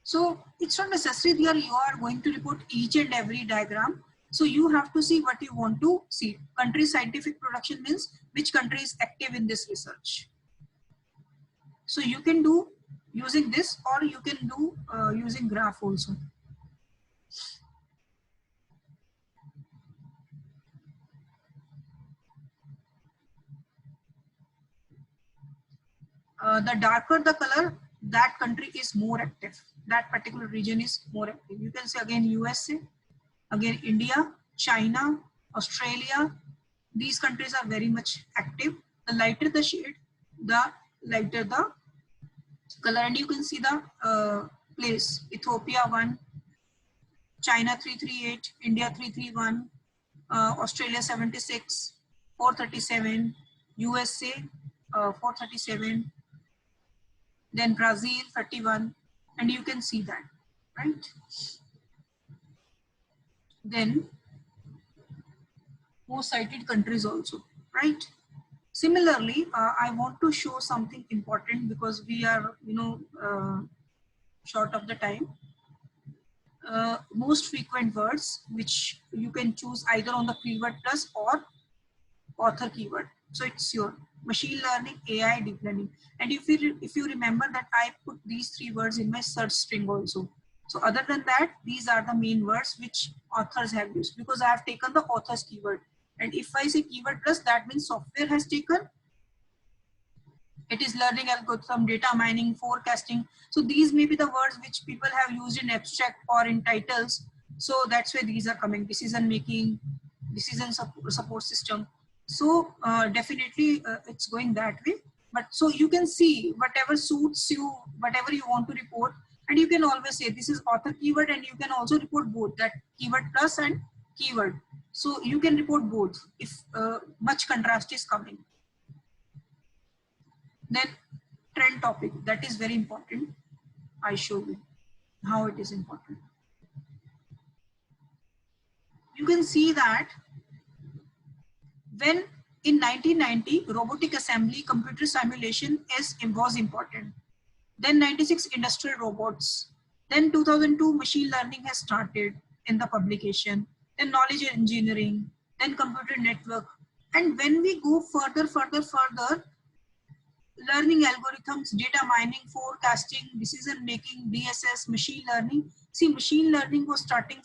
So it's not necessary that you are going to report each and every diagram. So you have to see what you want to see. Country scientific production means which country is active in this research. So you can do using this, or you can do using graph also. The darker the color, that country is more active. That particular region is more active. You can say again USA, again India, China, Australia. These countries are very much active. The lighter the shade, the lighter the color, and you can see the place: Ethiopia 1, China 338, India 331, Australia 76, 437, USA 437, then Brazil 31, and you can see that, right? Then most cited countries also, right? Similarly, I want to show something important because we are, short of the time. Most frequent words, which you can choose either on the keyword plus or author keyword. So it's your machine learning, AI, deep learning. And if you remember that I put these 3 words in my search string also. So other than that, these are the main words which authors have used, because I have taken the author's keyword. And if I say keyword plus, that means software has taken. It is learning algorithm, data mining, forecasting. So these may be the words which people have used in abstract or in titles. So that's where these are coming: decision making, decision support system. So definitely it's going that way. But so you can see whatever suits you, whatever you want to report, and you can always say this is author keyword, and you can also report both, that keyword plus and keyword. So you can report both if much contrast is coming. Then trend topic, that is very important. I show you how it is important. You can see that when in 1990 robotic assembly, computer simulation was important. Then 96 industrial robots. Then 2002 machine learning has started in the publication. Then knowledge engineering. Then computer network. And when we go further, learning algorithms, data mining, forecasting, decision making, DSS, machine learning. See, machine learning was starting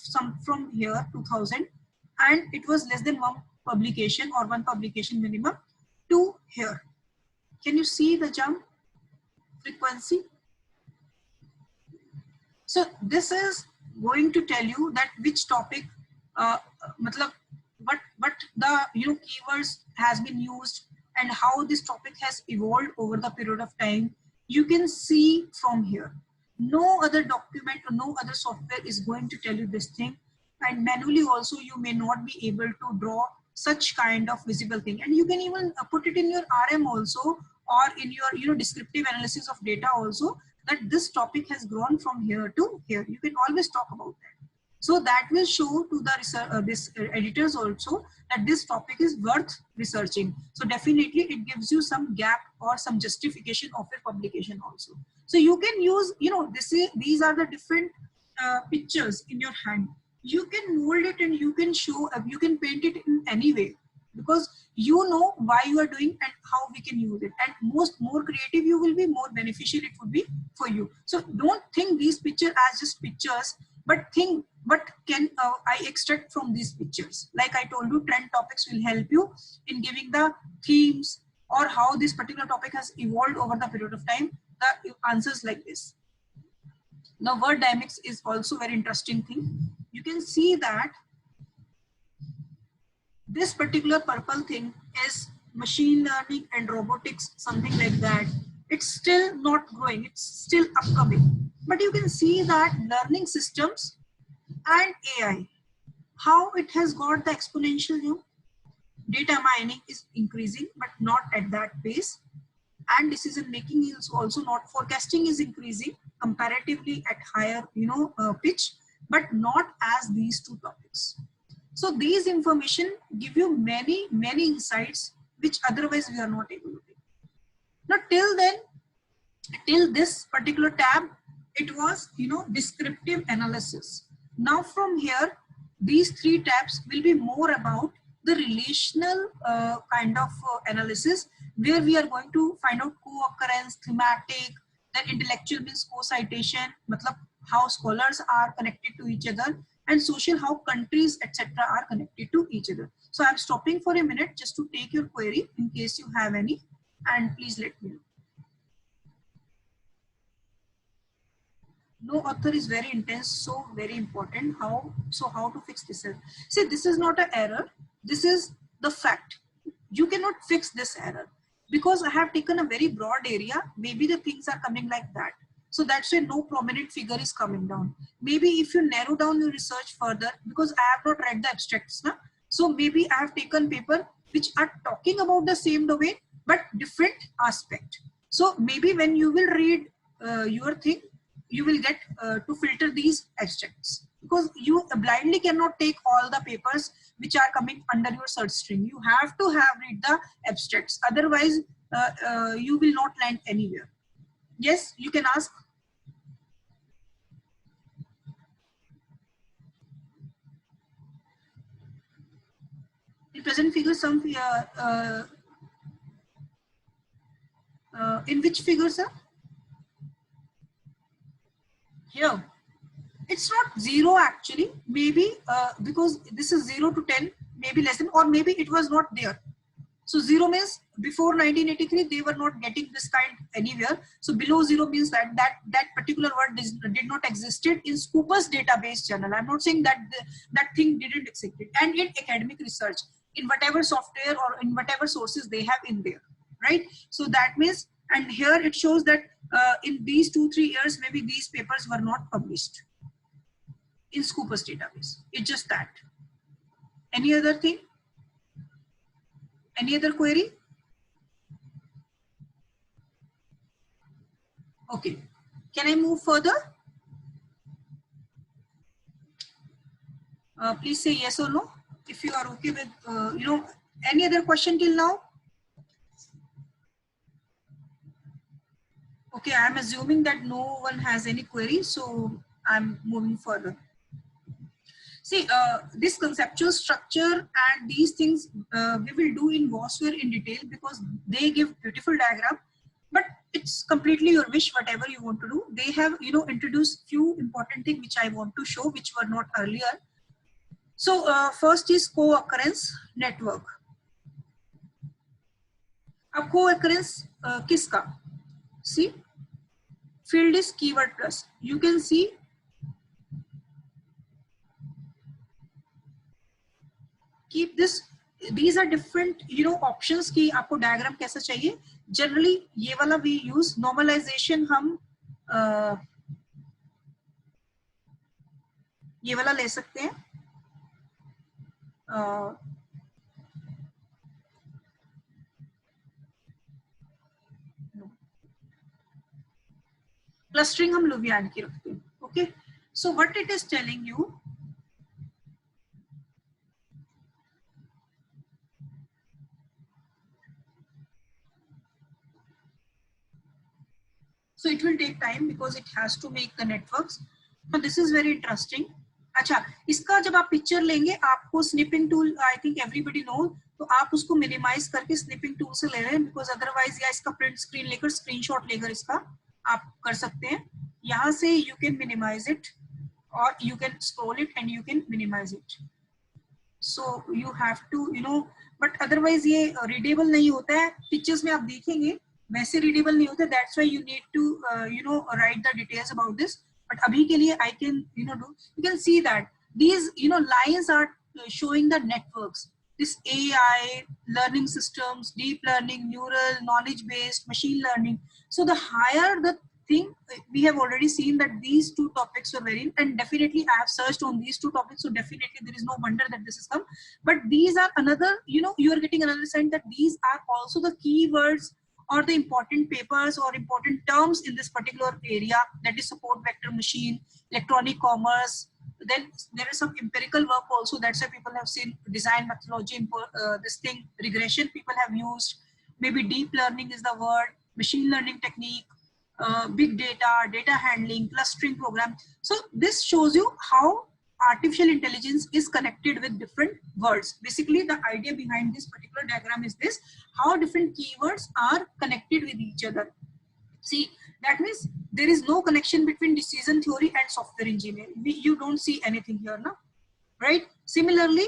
from here, 2000, and it was less than one publication or one publication minimum to here. Can you see the jump frequency? So this is going to tell you that which topic, what the keywords has been used, and how this topic has evolved over the period of time. You can see from here. No other document or no other software is going to tell you this thing. And manually also you may not be able to draw such kind of visible thing. And you can even put it in your RM also, or in your descriptive analysis of data also, that this topic has grown from here to here. You can always talk about that. So that will show to the editors also that this topic is worth researching. So definitely it gives you some gap or some justification of your publication also. So you can use, these are the different pictures in your hand. You can mold it and you can show, you can paint it in any way, because you know why you are doing and how we can use it. And more creative you will be, more beneficial it would be for you. So don't think these pictures as just pictures, but think what can I extract from these pictures. Like I told you, trend topics will help you in giving the themes or how this particular topic has evolved over the period of time. The answers like this. Now word dynamics is also very interesting thing. You can see that this particular purple thing is machine learning and robotics, something like that. It's still not growing, it's still upcoming. But you can see that learning systems and AI, how it has got the exponential data mining is increasing, but not at that pace. And decision making is also not, forecasting is increasing comparatively at higher pitch, but not as these two topics. So these information give you many insights which otherwise we are not able to take. Now till then, till this particular tab, it was descriptive analysis. Now from here, these 3 tabs will be more about the relational kind of analysis, where we are going to find out co-occurrence, thematic, then intellectual means co-citation, matlab how scholars are connected to each other, and social, how countries etc. are connected to each other. So I'm stopping for a minute just to take your query in case you have any, and please let me know. No author is very intense, so very important. How to fix this error? See, this is not an error, this is the fact. You cannot fix this error. because I have taken a very broad area, maybe the things are coming like that. So that's why no prominent figure is coming down. Maybe if you narrow down your research further, because I have not read the abstracts, na? So maybe I have taken paper which are talking about the same domain, but different aspect. So maybe when you will read your thing, you will get to filter these abstracts, because you blindly cannot take all the papers which are coming under your search string. You have to have read the abstracts, otherwise you will not land anywhere. Yes, you can ask. In present figure, some in which figure, sir? Here. It's not 0 actually, maybe because this is 0 to 10, maybe less than, or maybe it was not there. So 0 means before 1983 they were not getting this kind anywhere. So below 0 means that that particular word did not existed in Scopus database journal. I'm not saying that that thing didn't exist. And in academic research, in whatever software or in whatever sources they have in there, right? So that means, and here it shows that in these 2-3 years maybe these papers were not published in Scopus database. It's just that. Any other thing? Any other query? Okay. Can I move further? Please say yes or no if you are okay with, any other question till now? Okay, I'm assuming that no one has any query, so I'm moving further. See, this conceptual structure and these things we will do in WOSWare in detail, because they give beautiful diagram, but it's completely your wish, whatever you want to do. They have, introduced few important things which I want to show, which were not earlier. So first is co-occurrence network. अब co-occurrence किसका? See, field is keyword plus. You can see keep this. These are different, options कि आपको diagram कैसा चाहिए. Generally ये वाला we use. Normalization हम ये वाला ले सकते हैं. Clustering हम Luvian की रखते हैं. Okay. So what it is telling you, so it will take time because it has to make the networks. So this is very interesting. अच्छा, इसका जब आप पिक्चर लेंगे आपको snipping tool, I think everybody know, तो आप उसको minimise करके स्निपिंग टूल से ले रहे हैं, बिकॉज अदरवाइज या इसका प्रिंट स्क्रीन लेकर स्क्रीनशॉट लेकर इसका आप कर सकते हैं. यहाँ से यू कैन मिनिमाइज इट और you can scroll it and you can minimise it. So you have to but otherwise ये रीडेबल नहीं होता है. पिक्चर्स में आप देखेंगे वैसे रीडेबल नहीं होता. That's why you need to write the details about this. But abhi ke liye I can do, you can see that these lines are showing the networks, this AI, learning systems, deep learning, neural, knowledge based, machine learning. So the higher the thing, we have already seen that these two topics were very, and definitely I have searched on these two topics, so definitely there is no wonder that this has come. But these are another, you are getting another sign that these are also the keywords or the important papers or important terms in this particular area, that is support vector machine, electronic commerce. Then there is some empirical work also. That's why people have seen design methodology, this thing, regression people have used. Maybe deep learning is the word, machine learning technique, big data, data handling, clustering program. So this shows you how artificial intelligence is connected with different words. Basically, the idea behind this particular diagram is this: how different keywords are connected with each other. See, that means there is no connection between decision theory and software engineering. You don't see anything here, no? Right? Similarly,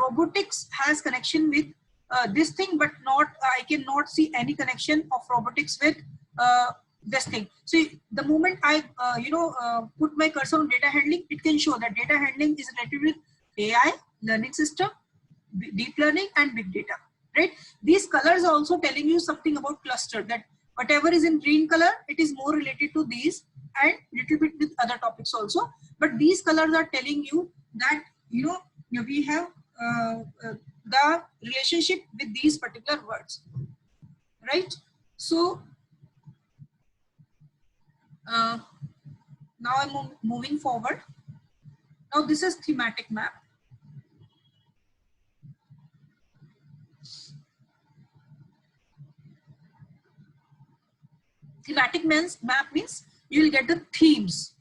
robotics has connection with this thing, but not, I cannot see any connection of robotics with this thing. So the moment I put my cursor on data handling, it can show that data handling is related with AI, learning system, deep learning and big data. right? These colors are also telling you something about cluster, that whatever is in green color, it is more related to these and little bit with other topics also. But these colors are telling you that, you know, we have the relationship with these particular words, right? So now I'm moving forward. Now this is thematic map. Thematic map means you will get the themes,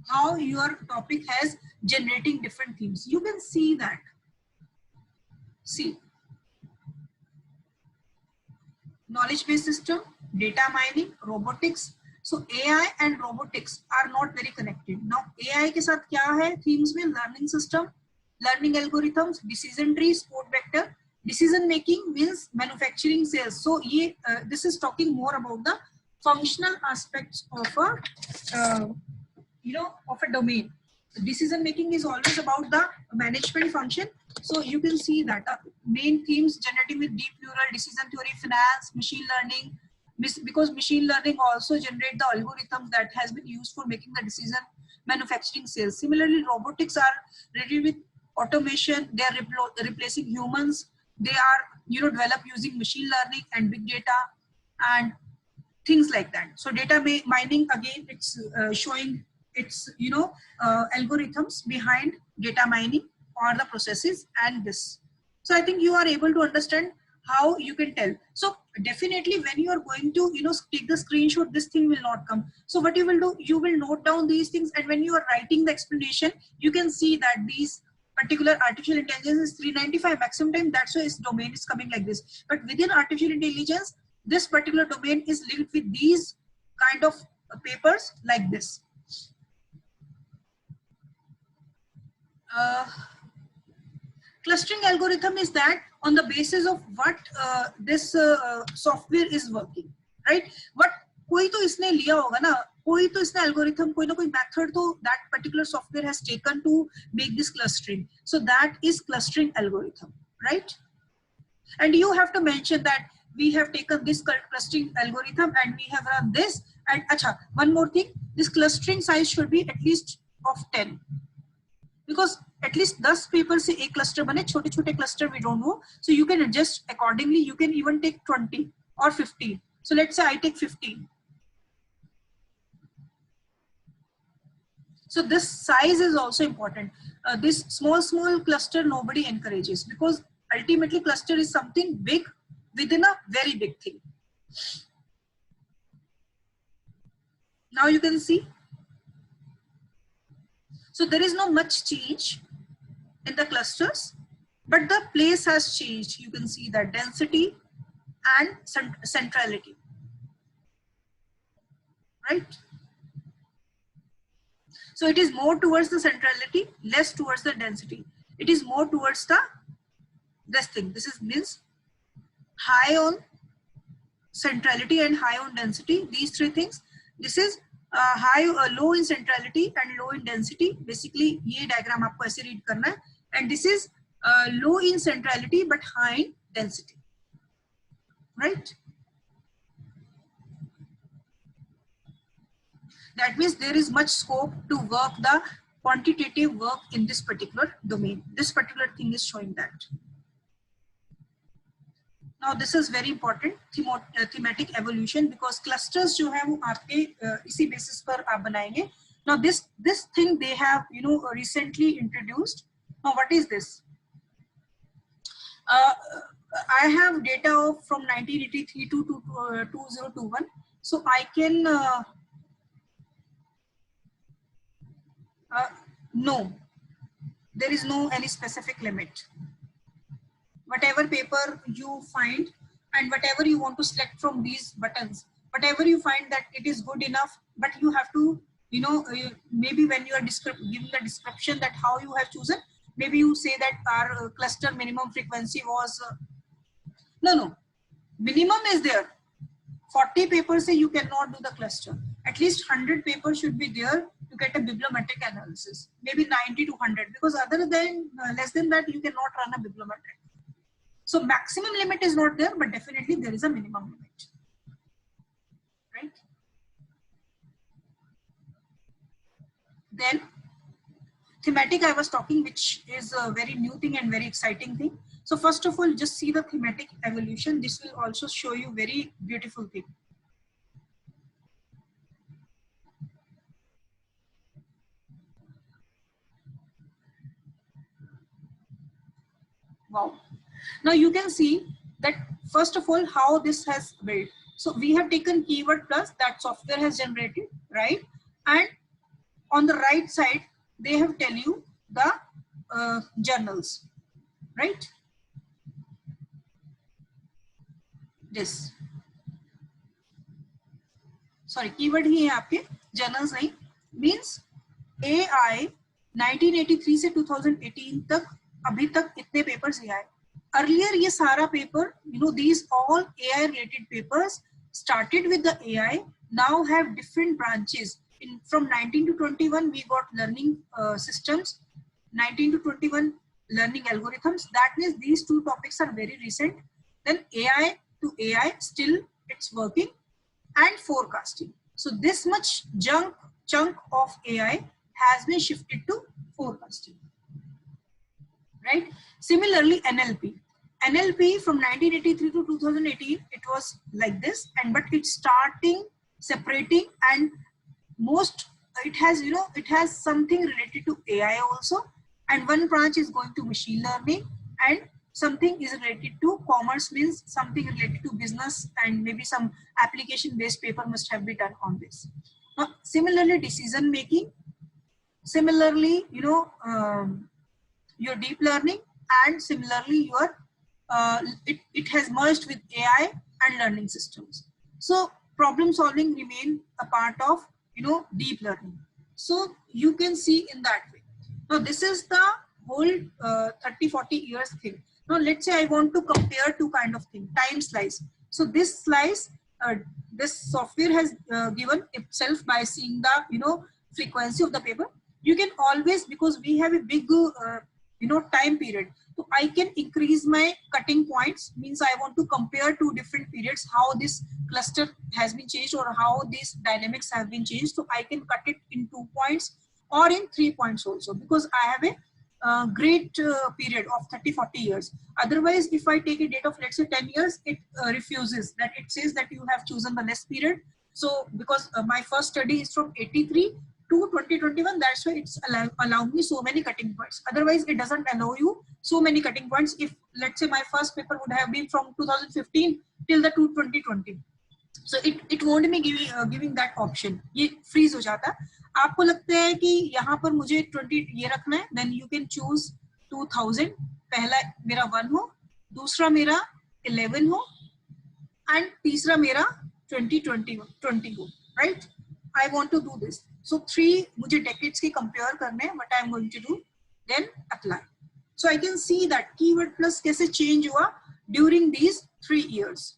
how your topic has generating different themes. You can see that. See, knowledge based system, data mining, robotics. So AI and robotics are not very connected. Now AI के साथ क्या है themes में? Learning system, learning algorithms, decision tree, support vector. Decision making means manufacturing, sales. So ये this is talking more about the functional aspects of a of a domain. Decision making is always about the management function. So you can see that main themes generating with deep neural, decision theory, finance, machine learning, because machine learning also generate the algorithms that has been used for making the decision, manufacturing, sales. Similarly, robotics are related with automation. They are replacing humans. They are developed using machine learning and big data and things like that. So data mining, again, it's showing its algorithms behind data mining or the processes and this. So I think you are able to understand how you can tell. So definitely when you are going to take the screenshot, this thing will not come. So what you will do, you will note down these things, and when you are writing the explanation, you can see that these particular artificial intelligence is 395 maximum time. That's why its domain is coming like this. But within artificial intelligence, this particular domain is linked with these kind of papers like this. Clustering algorithm is that on the basis of what this software is working, right? What कोई तो इसने लिया होगा ना, कोई तो इसने algorithm, कोई ना कोई method तो that particular software has taken to make this clustering. So that is clustering algorithm, right? And you have to mention that we have taken this clustering algorithm and we have run this. And acha, one more thing, this clustering size should be at least of 10, because at least 10 papers से एक cluster बने, छोटे छोटे cluster we don't know, so you can adjust accordingly. You can even take 20 or 15. So let's say I take 15. So this size is also important. This small cluster nobody encourages, because ultimately cluster is something big within a very big thing. Now you can see. So there is no much change in the clusters, but the place has changed. You can see that density and centrality, right? So it is more towards the centrality, less towards the density. It is more towards the this thing. This is means high on centrality and high on density. These three things. This is low in centrality and low in density. Basically, ये diagram आपको ऐसे read करना है. And this is low in centrality but high in density, right? That means there is much scope to work the quantitative work in this particular domain. This particular thing is showing that. Now this is very important, thematic evolution, because clusters जो है वो आपके इसी basis पर आप बनाएंगे. Now this thing they have recently introduced. Now what is this? I have data from 1983 to 2021. So I can no, there is no any specific limit. Whatever paper you find and whatever you want to select from these buttons, whatever you find that it is good enough, but you have to, maybe when you are giving the description that how you have chosen, maybe you say that our cluster minimum frequency was, no, minimum is there. 40 papers say you cannot do the cluster. At least 100 papers should be there to get a bibliometric analysis. Maybe 90 to 100, because other than less than that, you cannot run a bibliometric. So maximum limit is not there, but definitely there is a minimum limit, right? Then thematic I was talking, which is a very new thing and very exciting thing. So first of all, just see the thematic evolution. This will also show you very beautiful thing. Wow. Now you can see that first of all, how this has built. So we have taken keyword plus that software has generated, right? And on the right side, they have tell you the journals, right? This. Sorry, keyword ही है आपके, journals नहीं. Means AI 1983 से 2018 तक अभी तक इतने papers ये आए. Earlier ये सारा paper, you know, these all AI related papers started with the AI, now have different branches. From 19 to 21 we got learning systems, 19 to 21 learning algorithms. That means these two topics are very recent. Then AI to AI, still it's working, and forecasting. So this much chunk of AI has been shifted to forecasting, right? Similarly, NLP from 1983 to 2018, it was like this, and but it's starting separating, and most it has, you know, it has something related to AI also, and one branch is going to machine learning, and something is related to commerce, means something related to business, and maybe some application based paper must have been done on this. Similarly, decision making, similarly, you know, your deep learning, and similarly your it has merged with AI and learning systems. So problem solving remain a part of, you know, deep learning. So you can see in that way. Now this is the whole 30-40 years thing. Now let's say I want to compare two kind of thing, time slice. So this slice, this software has given itself by seeing the, you know, frequency of the paper. You can always, because we have a big you know, time period, so I can increase my cutting points. Means I want to compare two different periods, how this cluster has been changed or how these dynamics have been changed. So I can cut it in 2 points or in 3 points also, because I have a great period of 30-40 years. Otherwise, if I take a date of, let's say, 10 years, it refuses that. It says that you have chosen the less period. So because my first study is from 83 to 2021, that's why it's allowed me so many cutting points. Otherwise, it doesn't allow you so many cutting points. If let's say my first paper would have been from 2015 till the 2020, so it won't be giving that option. ये freeze हो जाता. आपको लगता है कि यहाँ पर मुझे 20 ये रखना है, then you can choose 2000. पहला मेरा 1 हो, दूसरा मेरा 11 हो, and तीसरा मेरा 20 हो, right? I want to do this. So 3 मुझे decades के compare करने हैं. What I am going to do? Then apply. So I can see that keyword plus कैसे change हुआ during these 3 years.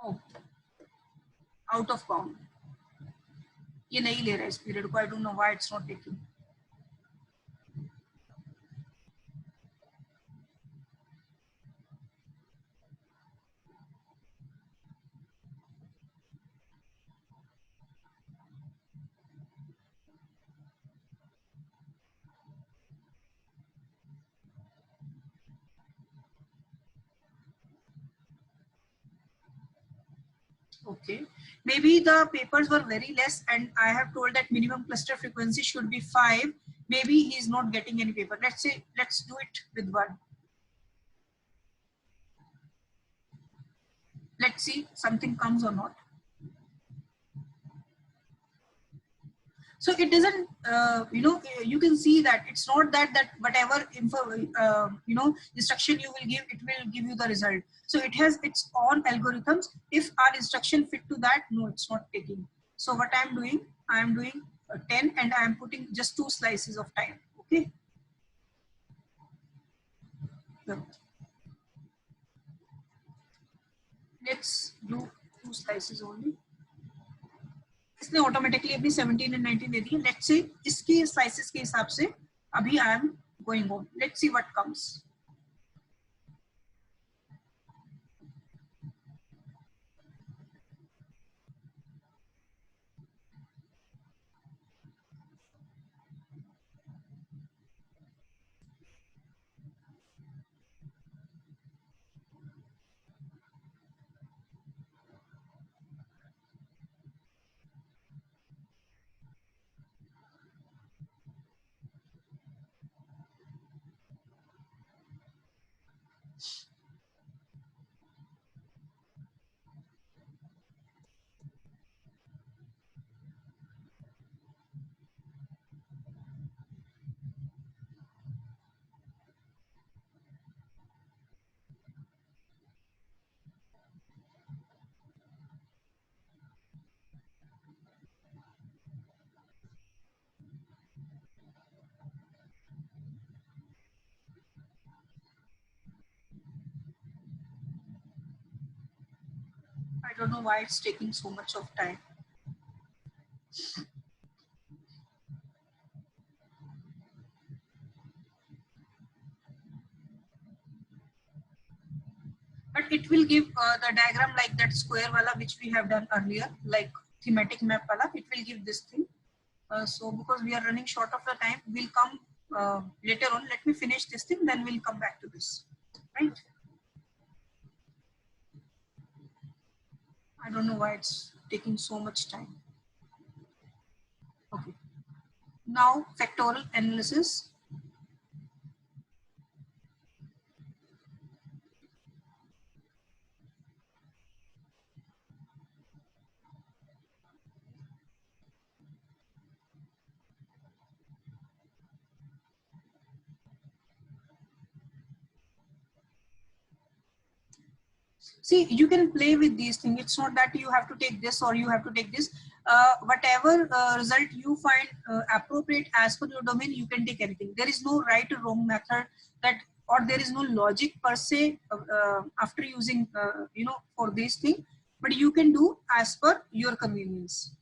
Oh, out of bound. ये नहीं ले रहा इस period को. I don't know why it's not taking. Okay, maybe the papers were very less, and I have told that minimum cluster frequency should be 5. Maybe he is not getting any paper. Let's say, let's do it with 1. Let's see something comes or not. So it doesn't, you know, you can see that it's not that whatever info, you know, instruction you will give, it will give you the result. So it has its own algorithms. If our instruction fit to that, no, it's not taking. So what I am doing 10, and I am putting just 2 slices of time. Okay. let's do 2 slices only. इसने automatically अपनी 17 and 19 दे दी है. Let's say इसके slices के हिसाब से अभी I am going on. Let's see what comes. I don't know why it's taking so much of time. But it will give the diagram like that square wala which we have done earlier, like thematic map wala. It will give this thing. So because we are running short of the time, we'll come later on. Let me finish this thing, then we'll come back to this, right? I don't know why it's taking so much time. Okay. Now factorial analysis. See, you can play with these things. It's not that you have to take this or you have to take this. Whatever result you find appropriate as per your domain, you can take anything. There is no right or wrong method that, or there is no logic per se after using, for this thing, but you can do as per your convenience.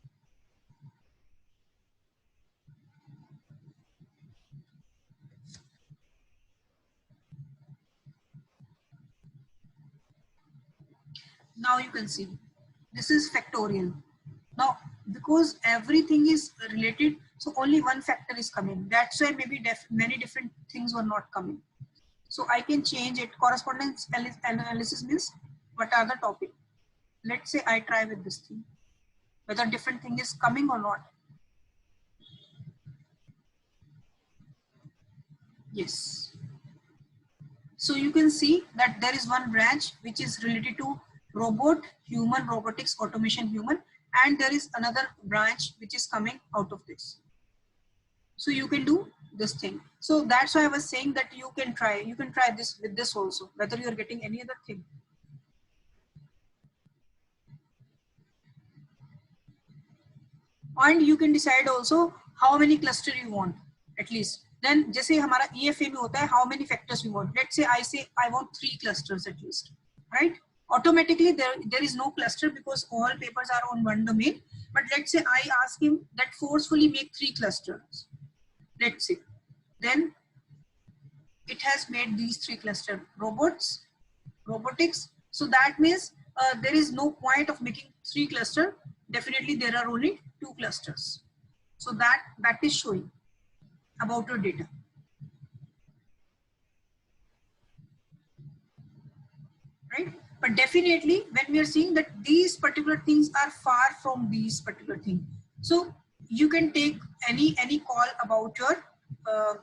Now you can see this is factorial. Now because everything is related, so only one factor is coming. That's why maybe many different things were not coming. So I can change it. Correspondence analysis means what are the topic. Let's say I try with this thing, whether different thing is coming or not. Yes. So you can see that there is one branch which is related to robot, human, robotics, automation, human, and there is another branch which is coming out of this. So you can do this thing. So that's why I was saying that you can try this with this also, whether you're getting any other thing. And you can decide also how many cluster you want at least. Then जैसे हमारा EFA में होता है, how many factors we want. Let's say I say I want 3 clusters at least, right? Automatically there is no cluster because all papers are on one domain. But let's say I ask him that forcefully make 3 clusters. Let's say, then it has made these 3 clusters: robots, robotics. So that means there is no point of making 3 clusters. Definitely there are only 2 clusters. So that is showing about your data, right? But definitely when we are seeing that these particular things are far from these particular things, so you can take any call about your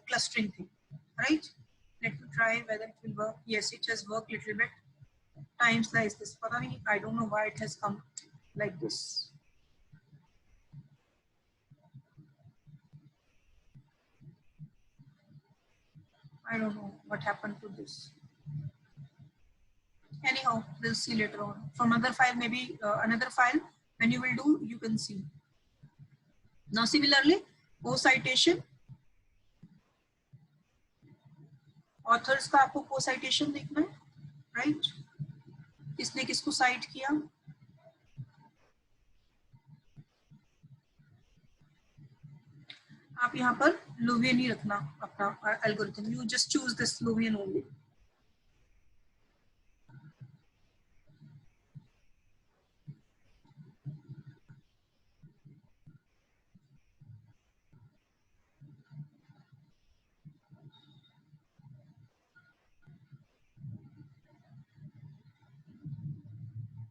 clustering thing, right? Let me try whether it will work. Yes, it has worked a little bit. Time slice this. I don't know why it has come like this. I don't know what happened to this. Anyhow, we'll see later on. From another file, maybe another file, when you will do, you can see. Now similarly, co-citation. Authors का आपको co-citation देखना है, right? किसने किसको site किया? आप यहाँ पर लुवियन ही रखना अपना algorithm, you just choose this Louvain only.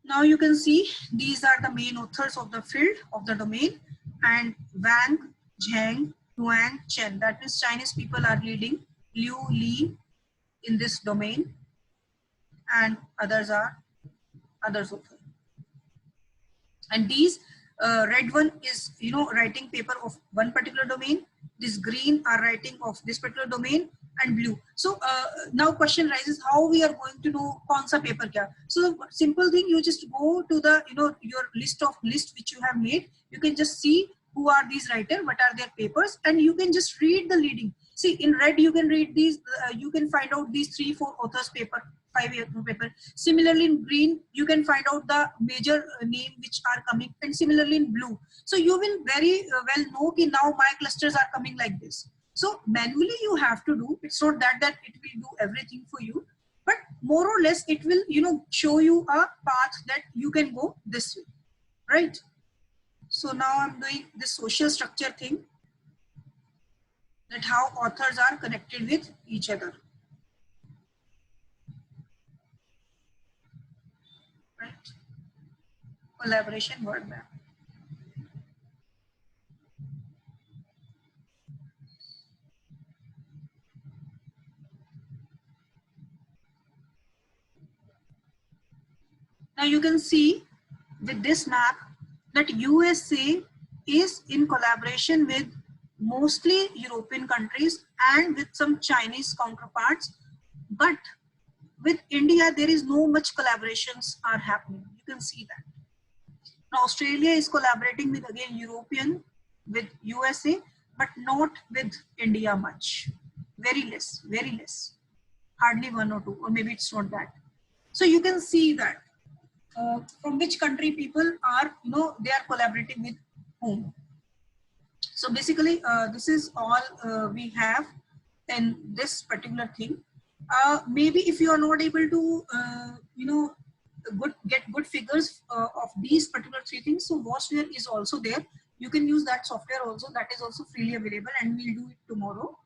Now you can see these are the main authors of the field of the domain, and Wang, Zhang, Huang, Chen. That means Chinese people are leading. Liu, Li in this domain, and others are others authors. And these red one is writing paper of one particular domain. This green are writing of this particular domain, and blue. So now question rises, how we are going to know kaun sa paper kya? So simple thing, you just go to the your list which you have made. You can just see who are these writers, what are their papers, and you can just read the leading. See, in red you can read these, you can find out these 3-4 authors paper, 5 paper. Similarly in green you can find out the major name which are coming, and similarly in blue. So you will very well know that now my clusters are coming like this. So manually you have to do. It's not that it will do everything for you, but more or less it will show you a path that you can go this way, right? So now I'm doing this social structure thing, that how authors are connected with each other, right? Collaboration word map. Now you can see with this map that USA is in collaboration with mostly European countries and with some Chinese counterparts, but with India there is no much collaborations are happening. You can see that. Now Australia is collaborating with again European, with USA, but not with India much. Very less, hardly 1 or 2, or maybe it's not that. So you can see that from which country people are, they are collaborating with whom. So basically this is all we have in this particular thing. Maybe if you are not able to get good figures of these particular 3 things, so Vosphere is also there. You can use that software also, that is also freely available, and we'll do it tomorrow.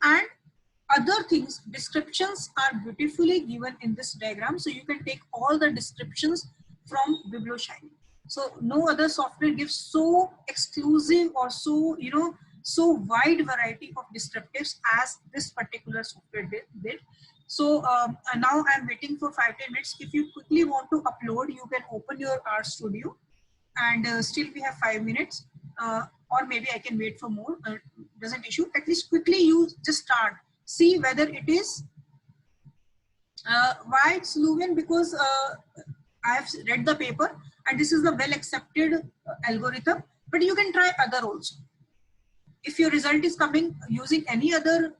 And other things, descriptions are beautifully given in this diagram, so you can take all the descriptions from BiblioShiny. So no other software gives so exclusive or so so wide variety of descriptives as this particular software did. So now I'm waiting for 5-10 minutes. If you quickly want to upload, you can open your RStudio, and still we have 5 minutes, or maybe I can wait for more, doesn't issue. At least quickly you just start, see whether it is why it's Luwian, because I have read the paper and this is the well accepted algorithm, but you can try other also. If your result is coming using any other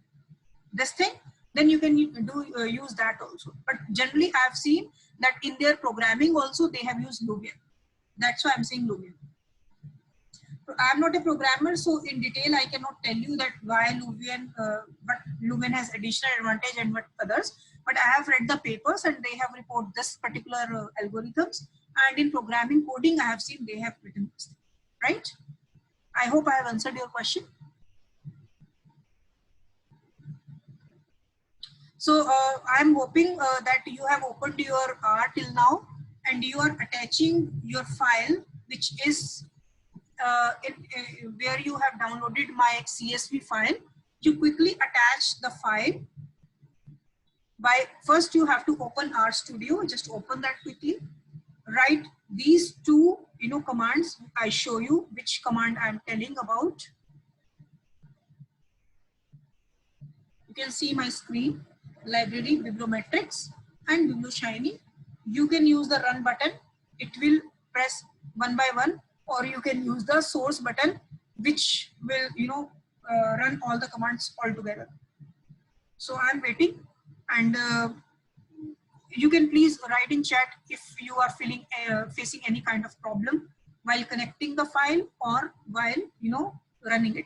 this thing, then you can use that also. But generally I have seen that in their programming also they have used Luwian. That's why I'm saying Luwian. I'm not a programmer, so in detail I cannot tell you that why Luwian, but Luwian has additional advantage and what others. But I have read the papers and they have reported this particular algorithms, and in programming coding I have seen they have written this, right? I hope I have answered your question. So I'm hoping that you have opened your R till now and you are attaching your file, which is where you have downloaded my CSV file. You quickly attach the file by, first you have to open RStudio. Just open that quickly. Write these 2 commands. I show you which command I'm telling about. You can see my screen, library, bibliometrics, and BiblioShiny. You can use the run button. It will press one by one, or you can use the source button, which will run all the commands all together. So I'm waiting, and you can please write in chat if you are facing any kind of problem while connecting the file or while running it.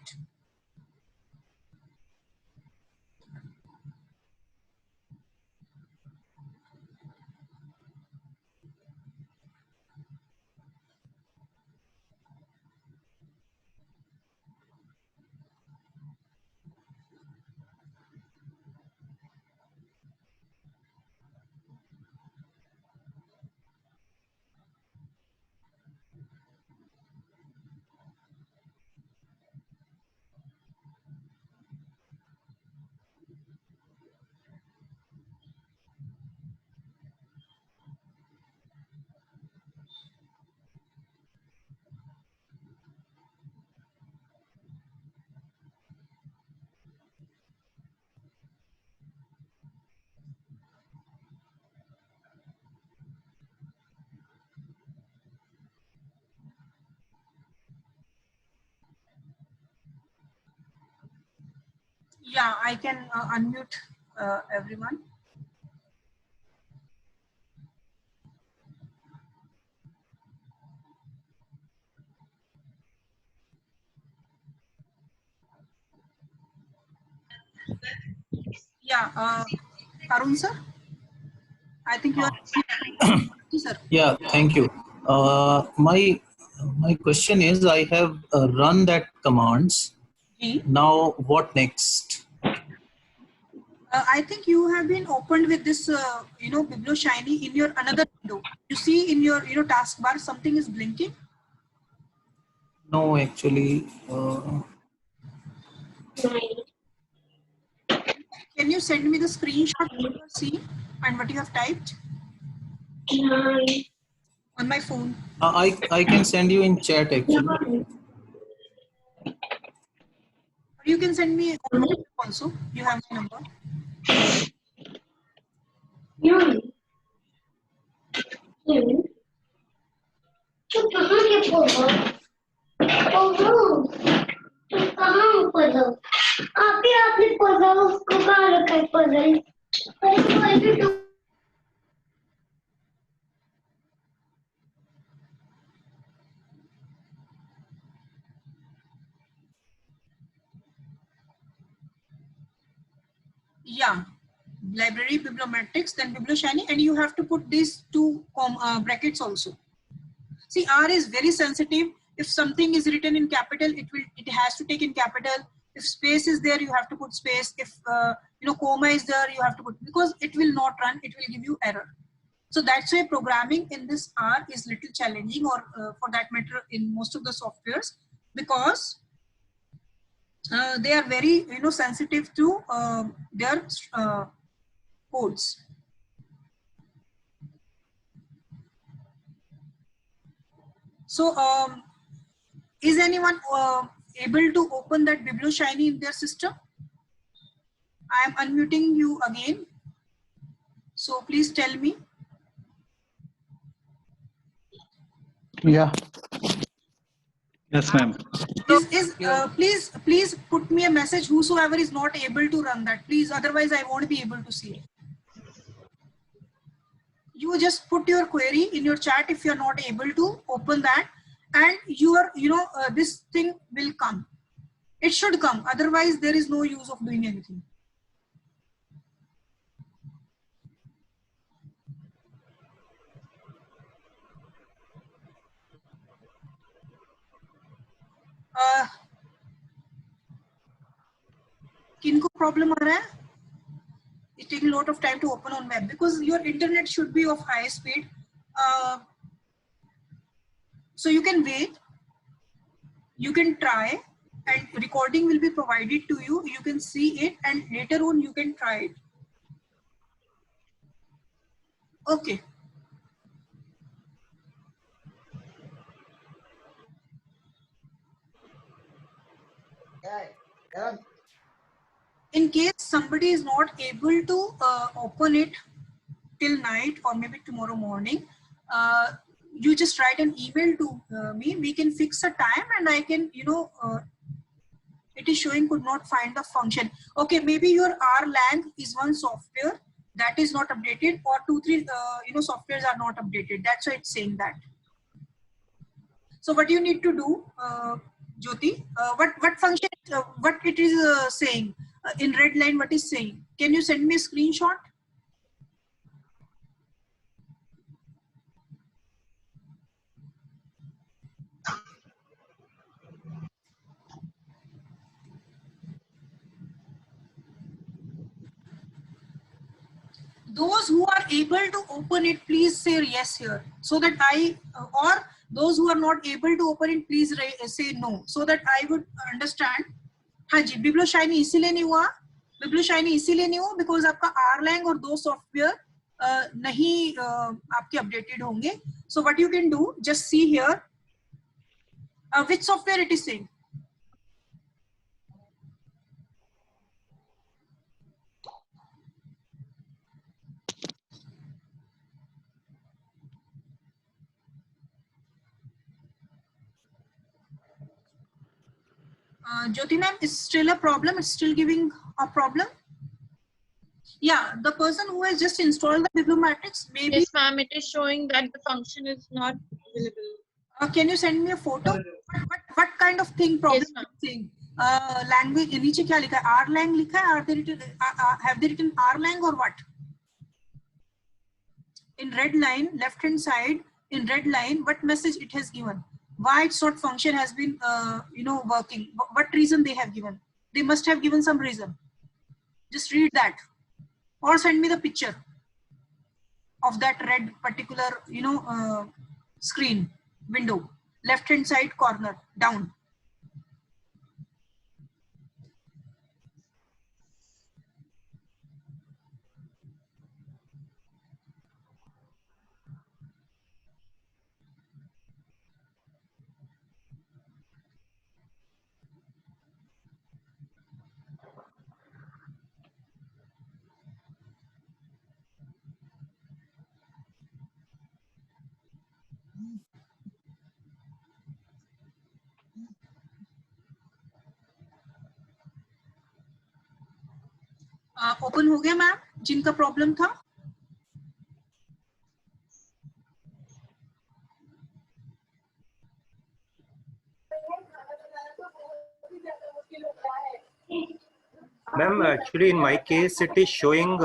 Yeah, I can unmute everyone. Yeah, Arun sir, I think you are. Sir. Yeah, thank you. My question is, I have run that commands. Now what next? I think you have been opened with this, BiblioShiny in your another window. You see in your, taskbar, something is blinking. No, actually. Can you send me the screenshot of what you have seen and what you have typed on my phone? I can send you in chat actually. Or you can send me on WhatsApp also. You have my number. Yeah, library bibliometrics, then BiblioShiny, and you have to put these two brackets also. See, R is very sensitive. If something is written in capital, it has to take in capital. If space is there, you have to put space. If comma is there, you have to put, because it will not run. It will give you error. So that's why programming in this R is little challenging, or for that matter, in most of the softwares, because they are very sensitive to their codes. So is anyone able to open that BiblioShiny in their system? I am unmuting you again. So please tell me. Yeah. Yes, ma'am. Please put me a message, whosoever is not able to run that, please, otherwise I won't be able to see it. You just put your query in your chat if you're not able to open that, and your this thing will come. It should come, otherwise there is no use of doing anything. किनको problem आ रहा है? It's taking a lot of time to open on web because your internet should be of high speed. So you can wait, you can try, and recording will be provided to you. You can see it, and later on you can try it. Okay. In case somebody is not able to open it till night or maybe tomorrow morning, you just write an email to me. We can fix a time, and I can, it is showing could not find the function. Okay, maybe your Erlang is one software that is not updated, or 2-3 softwares are not updated. That's why it's saying that. So what you need to do, Jyoti, what function, what it is saying in red line, what is saying? Can you send me a screenshot? Those who are able to open it, please say yes here, so that I, or those who are not able to open it, please say no, so that I would understand. हाँ जी, BiblioShiny इसीलिए नहीं हुआ, BiblioShiny इसीलिए नहीं हुआ because आपका Erlang और दो सॉफ्टवेयर नहीं आपके अपडेटेड होंगे. So what you can do, just see here, which software it is saying. Jyoti ma'am, is still a problem? It's still giving a problem? Yeah, the person who has just installed the Bibliometrics, maybe. Yes, ma'am, it is showing that the function is not available. Can you send me a photo? What kind of thing problem Yes, ma'am. saying? Language, नीचे क्या लिखा है? Erlang लिखा है? Are they written, have they written Erlang or what? In red line, left hand side, in red line, what message it has given? Why its not function has been working? What reason they have given? They must have given some reason. Just read that, or send me the picture of that red particular screen window, left hand side corner down. Open हो गया ma'am, जिनका problem था? Ma'am, actually in my case it is showing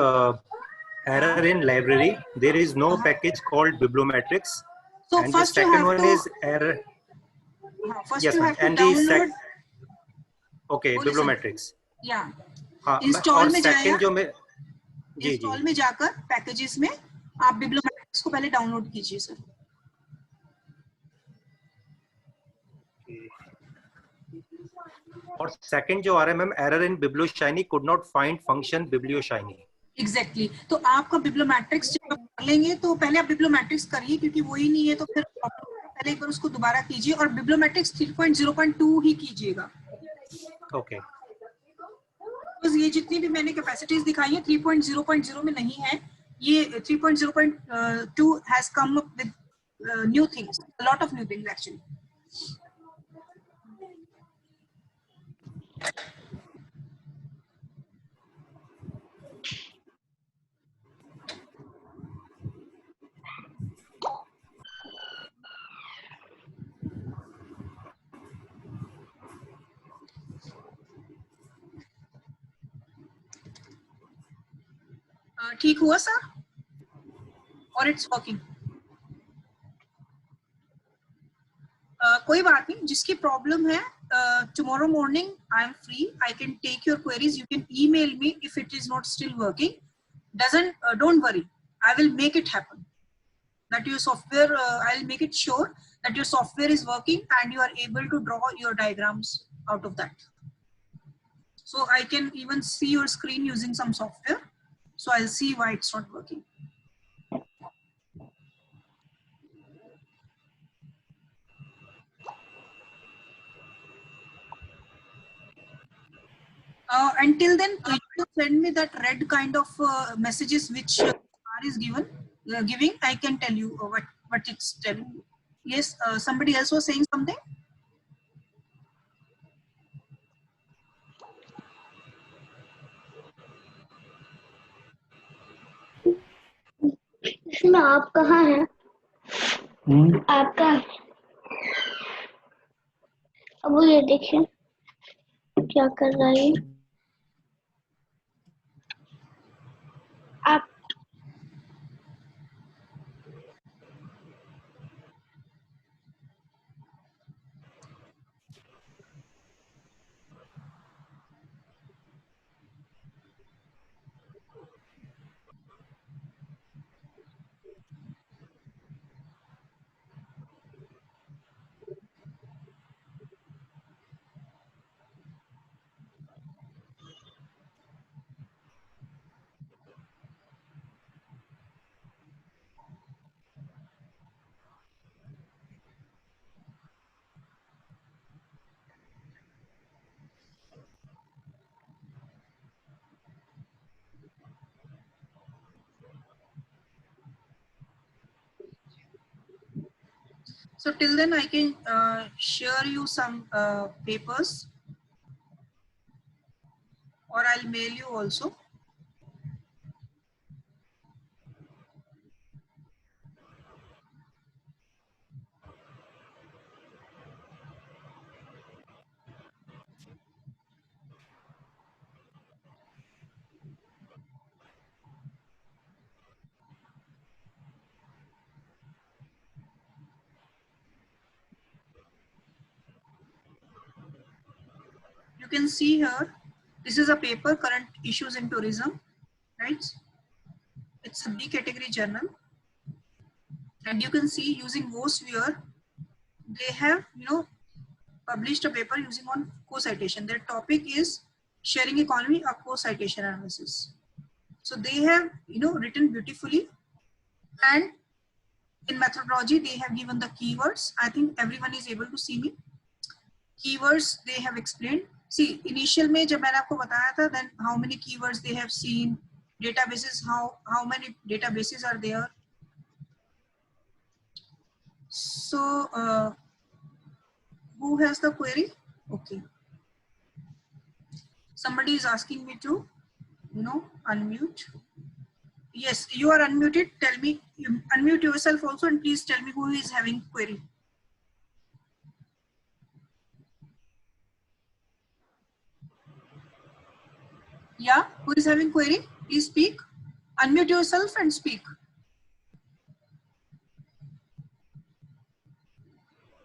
error in library. There is no package called Bibliometrics. So and first the you second have one to, is error. first Yes, you ma'am. have to And download. Okay, बोलिए sir. Bibliometrics. Yeah. हाँ, install और में second जाया, जो मैं install में जाकर packages में आप बिब्लियोमेट्रिक्स को पहले डाउनलोड कीजिए सर. और सेकंड जो आ रहा है ma'am, error in biblioshiny could not find function biblioshiny. Exactly. तो आपका बिब्लियोमेट्रिक्स जब आप कर लेंगे तो पहले आप बिब्लियोमेट्रिक्स करिए, क्योंकि वही नहीं है तो फिर पहले एक बार उसको दोबारा कीजिए, और बिब्लियोमेट्रिक्स 3.0.2 ही कीजिएगा. ओके. तो ये जितनी भी मैंने कैपेसिटीज दिखाई है 3.0.0 में नहीं है. ये 3.0.2 has come up with new things, a lot of new things actually. ठीक हुआ सर, और इट्स वर्किंग? कोई बात नहीं, जिसकी प्रॉब्लम है, tomorrow morning I am free. I can take your queries. You can email me if it is not still working. Don't worry. I will make it happen. That your software, I'll make it sure that your software is working and you are able to draw your diagrams out of that. So I can even see your screen using some software. So I'll see why it's not working. Until then, you can send me that red kind of messages which R is giving. I can tell you what it's telling you. Yes, somebody else was saying something. में आप कहाँ हैं? आपका अब ये देखिए क्या कर रहा है आप। So till then I can share you some papers, or I'll mail you also. You can see here, this is a paper, current issues in tourism, right? It's a B category journal. And you can see using WOSWEAR, they have, published a paper using on co-citation. Their topic is sharing economy, a co-citation analysis. So they have, written beautifully, and in methodology, they have given the keywords. I think everyone is able to see me. Keywords they have explained. See, initial में जब मैंने आपको बताया था, then how many keywords they have seen, databases, how many databases are there. So who has the query? Okay. Somebody is asking me to, unmute. Yes, you are unmuted. Tell me, you unmute yourself also, and please tell me who is having query. Yeah, who is having query? Please speak. Unmute yourself and speak.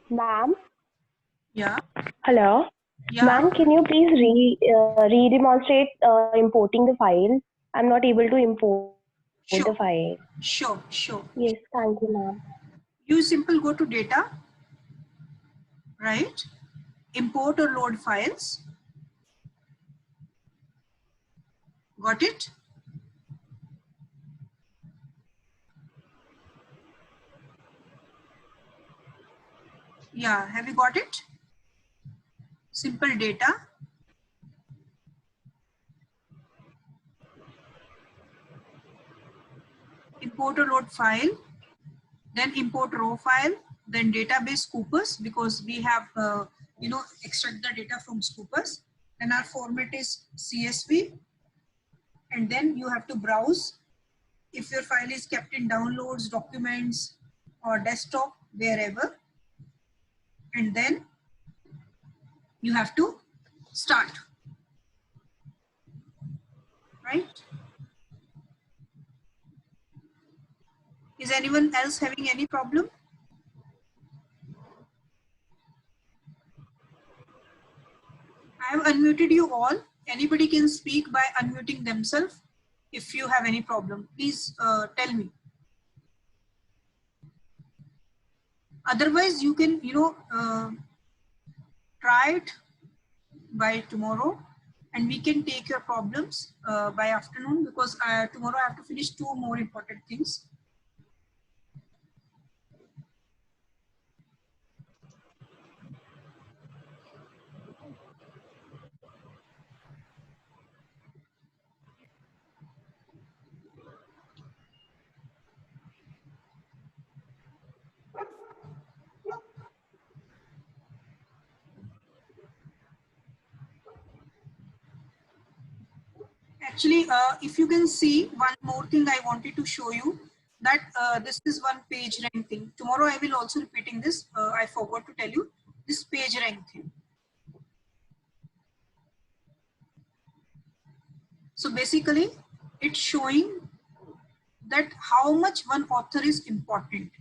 Ma'am. Yeah. Hello. Yeah. Ma'am, can you please re-demonstrate importing the file? I'm not able to import the file. Sure. Yes, thank you, ma'am. You simply go to data, right? Import or load files. Got it? Yeah, have you got it? Simple data. Import or load file, then import raw file, then database Scopus, because we have, extract the data from Scopus. Then our format is CSV, and then you have to browse. If your file is kept in downloads, documents, or desktop, wherever, and then you have to start, right? Is anyone else having any problem? I have unmuted you all. Anybody can speak by unmuting themselves. If you have any problem, please tell me. Otherwise, you can, try it by tomorrow, and we can take your problems by afternoon, because tomorrow I have to finish 2 more important things. Actually, if you can see, one more thing I wanted to show you. that this is one page rank thing. Tomorrow I will also repeating this. I forgot to tell you this page rank thing. So basically it's showing that how much one author is important.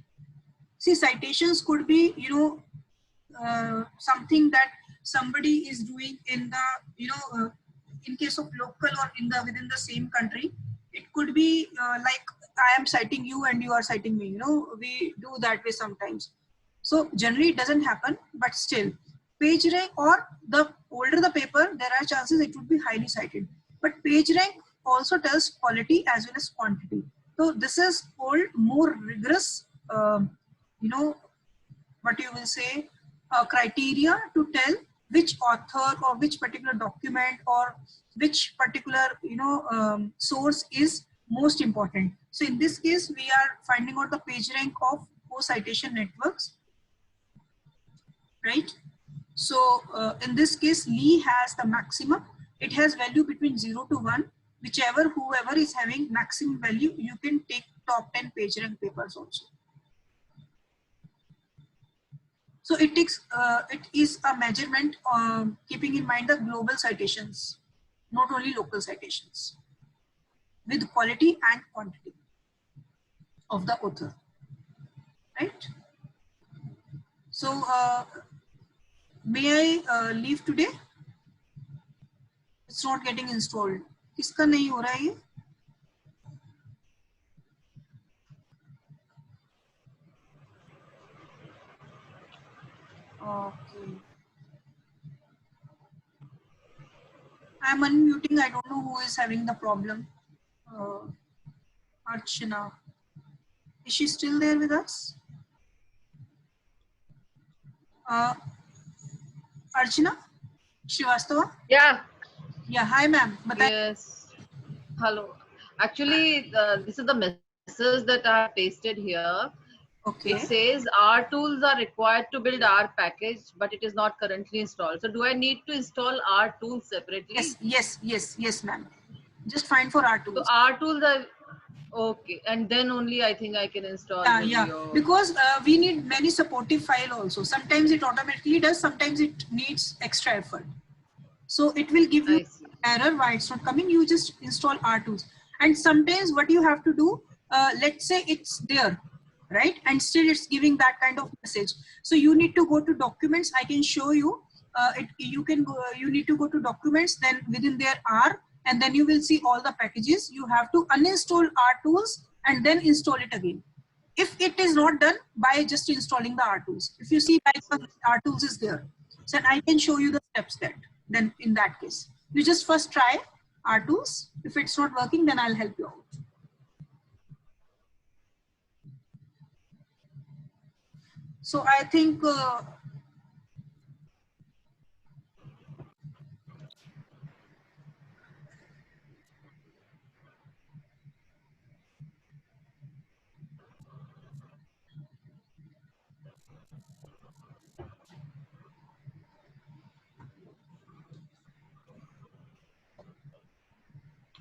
See, citations could be, something that somebody is doing in the, in case of local or in the within the same country. It could be like I am citing you and you are citing me. We do that way sometimes. So generally it doesn't happen, but still, page rank or the older the paper, there are chances it would be highly cited. But page rank also tells quality as well as quantity. So this is called more rigorous, what you will say, criteria to tell which author or which particular document or which particular source is most important. So in this case, we are finding out the page rank of co-citation networks, right? So in this case, Lee has the maximum. It has value between 0 to 1. Whoever is having maximum value, you can take top 10 page rank papers also. So it is a measurement keeping in mind the global citations, not only local citations, with quality and quantity of the author, right? So may I leave today? It's not getting installed. किसका नहीं हो रहा है ये? Okay. I'm unmuting. I don't know who is having the problem. Archana. Is she still there with us? Archana Srivastava? Yeah. Yeah, hi ma'am. Yes. Hello. Actually, this is the message that I have pasted here. Okay. It says our tools are required to build our package, but it is not currently installed. So do I need to install our tools separately? Yes, ma'am. Just find for our tools. So our tools are okay, and then only I think I can install. Yeah, because we need many supportive file also. Sometimes it automatically does, sometimes it needs extra effort. So it will give you error why it's not coming. You just install our tools. And sometimes what you have to do, let's say it's there, right? And still it's giving that kind of message. So you need to go to documents. I can show you. You need to go to documents, then within there are, and then you will see all the packages. You have to uninstall our tools and then install it again. If it is not done by just installing the R tools, if you see R tools is there, so I can show you the steps that. Then in that case, you just first try R tools. If it's not working, then I'll help you out. So I think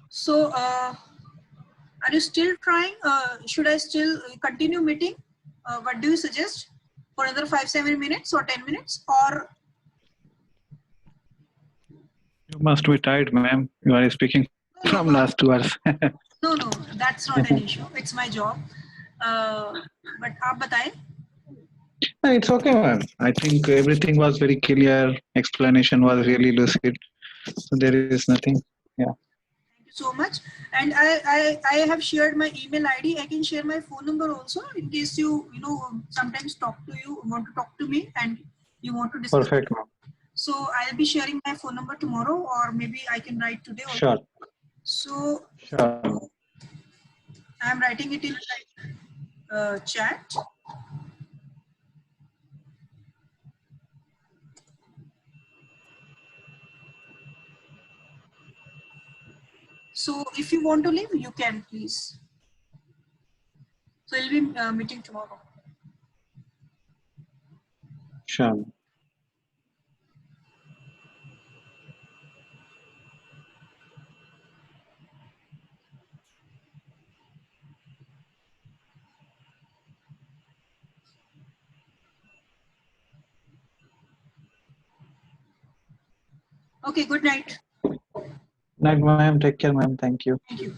so are you still trying? Should I still continue meeting? What do you suggest? For another 5-7 minutes or 10 minutes or? You must be tired, ma'am. You are speaking from last 2 hours. No, that's not an issue. It's my job. But आप बताएं? It's okay, ma'am. I think everything was very clear. Explanation was really lucid. So there is nothing. Yeah. Thank you so much. And I have shared my email ID. I can share my phone number also in case you sometimes want to talk to me and you want to discuss. Perfect, ma'am. So I'll be sharing my phone number tomorrow, or maybe I can write today. Also. Sure. So Sure. I'm writing it in chat. So if you want to leave, you can please. So we'll be meeting tomorrow. Sure. Okay, good night. Night, ma'am. Take care, ma'am. Thank you. Thank you.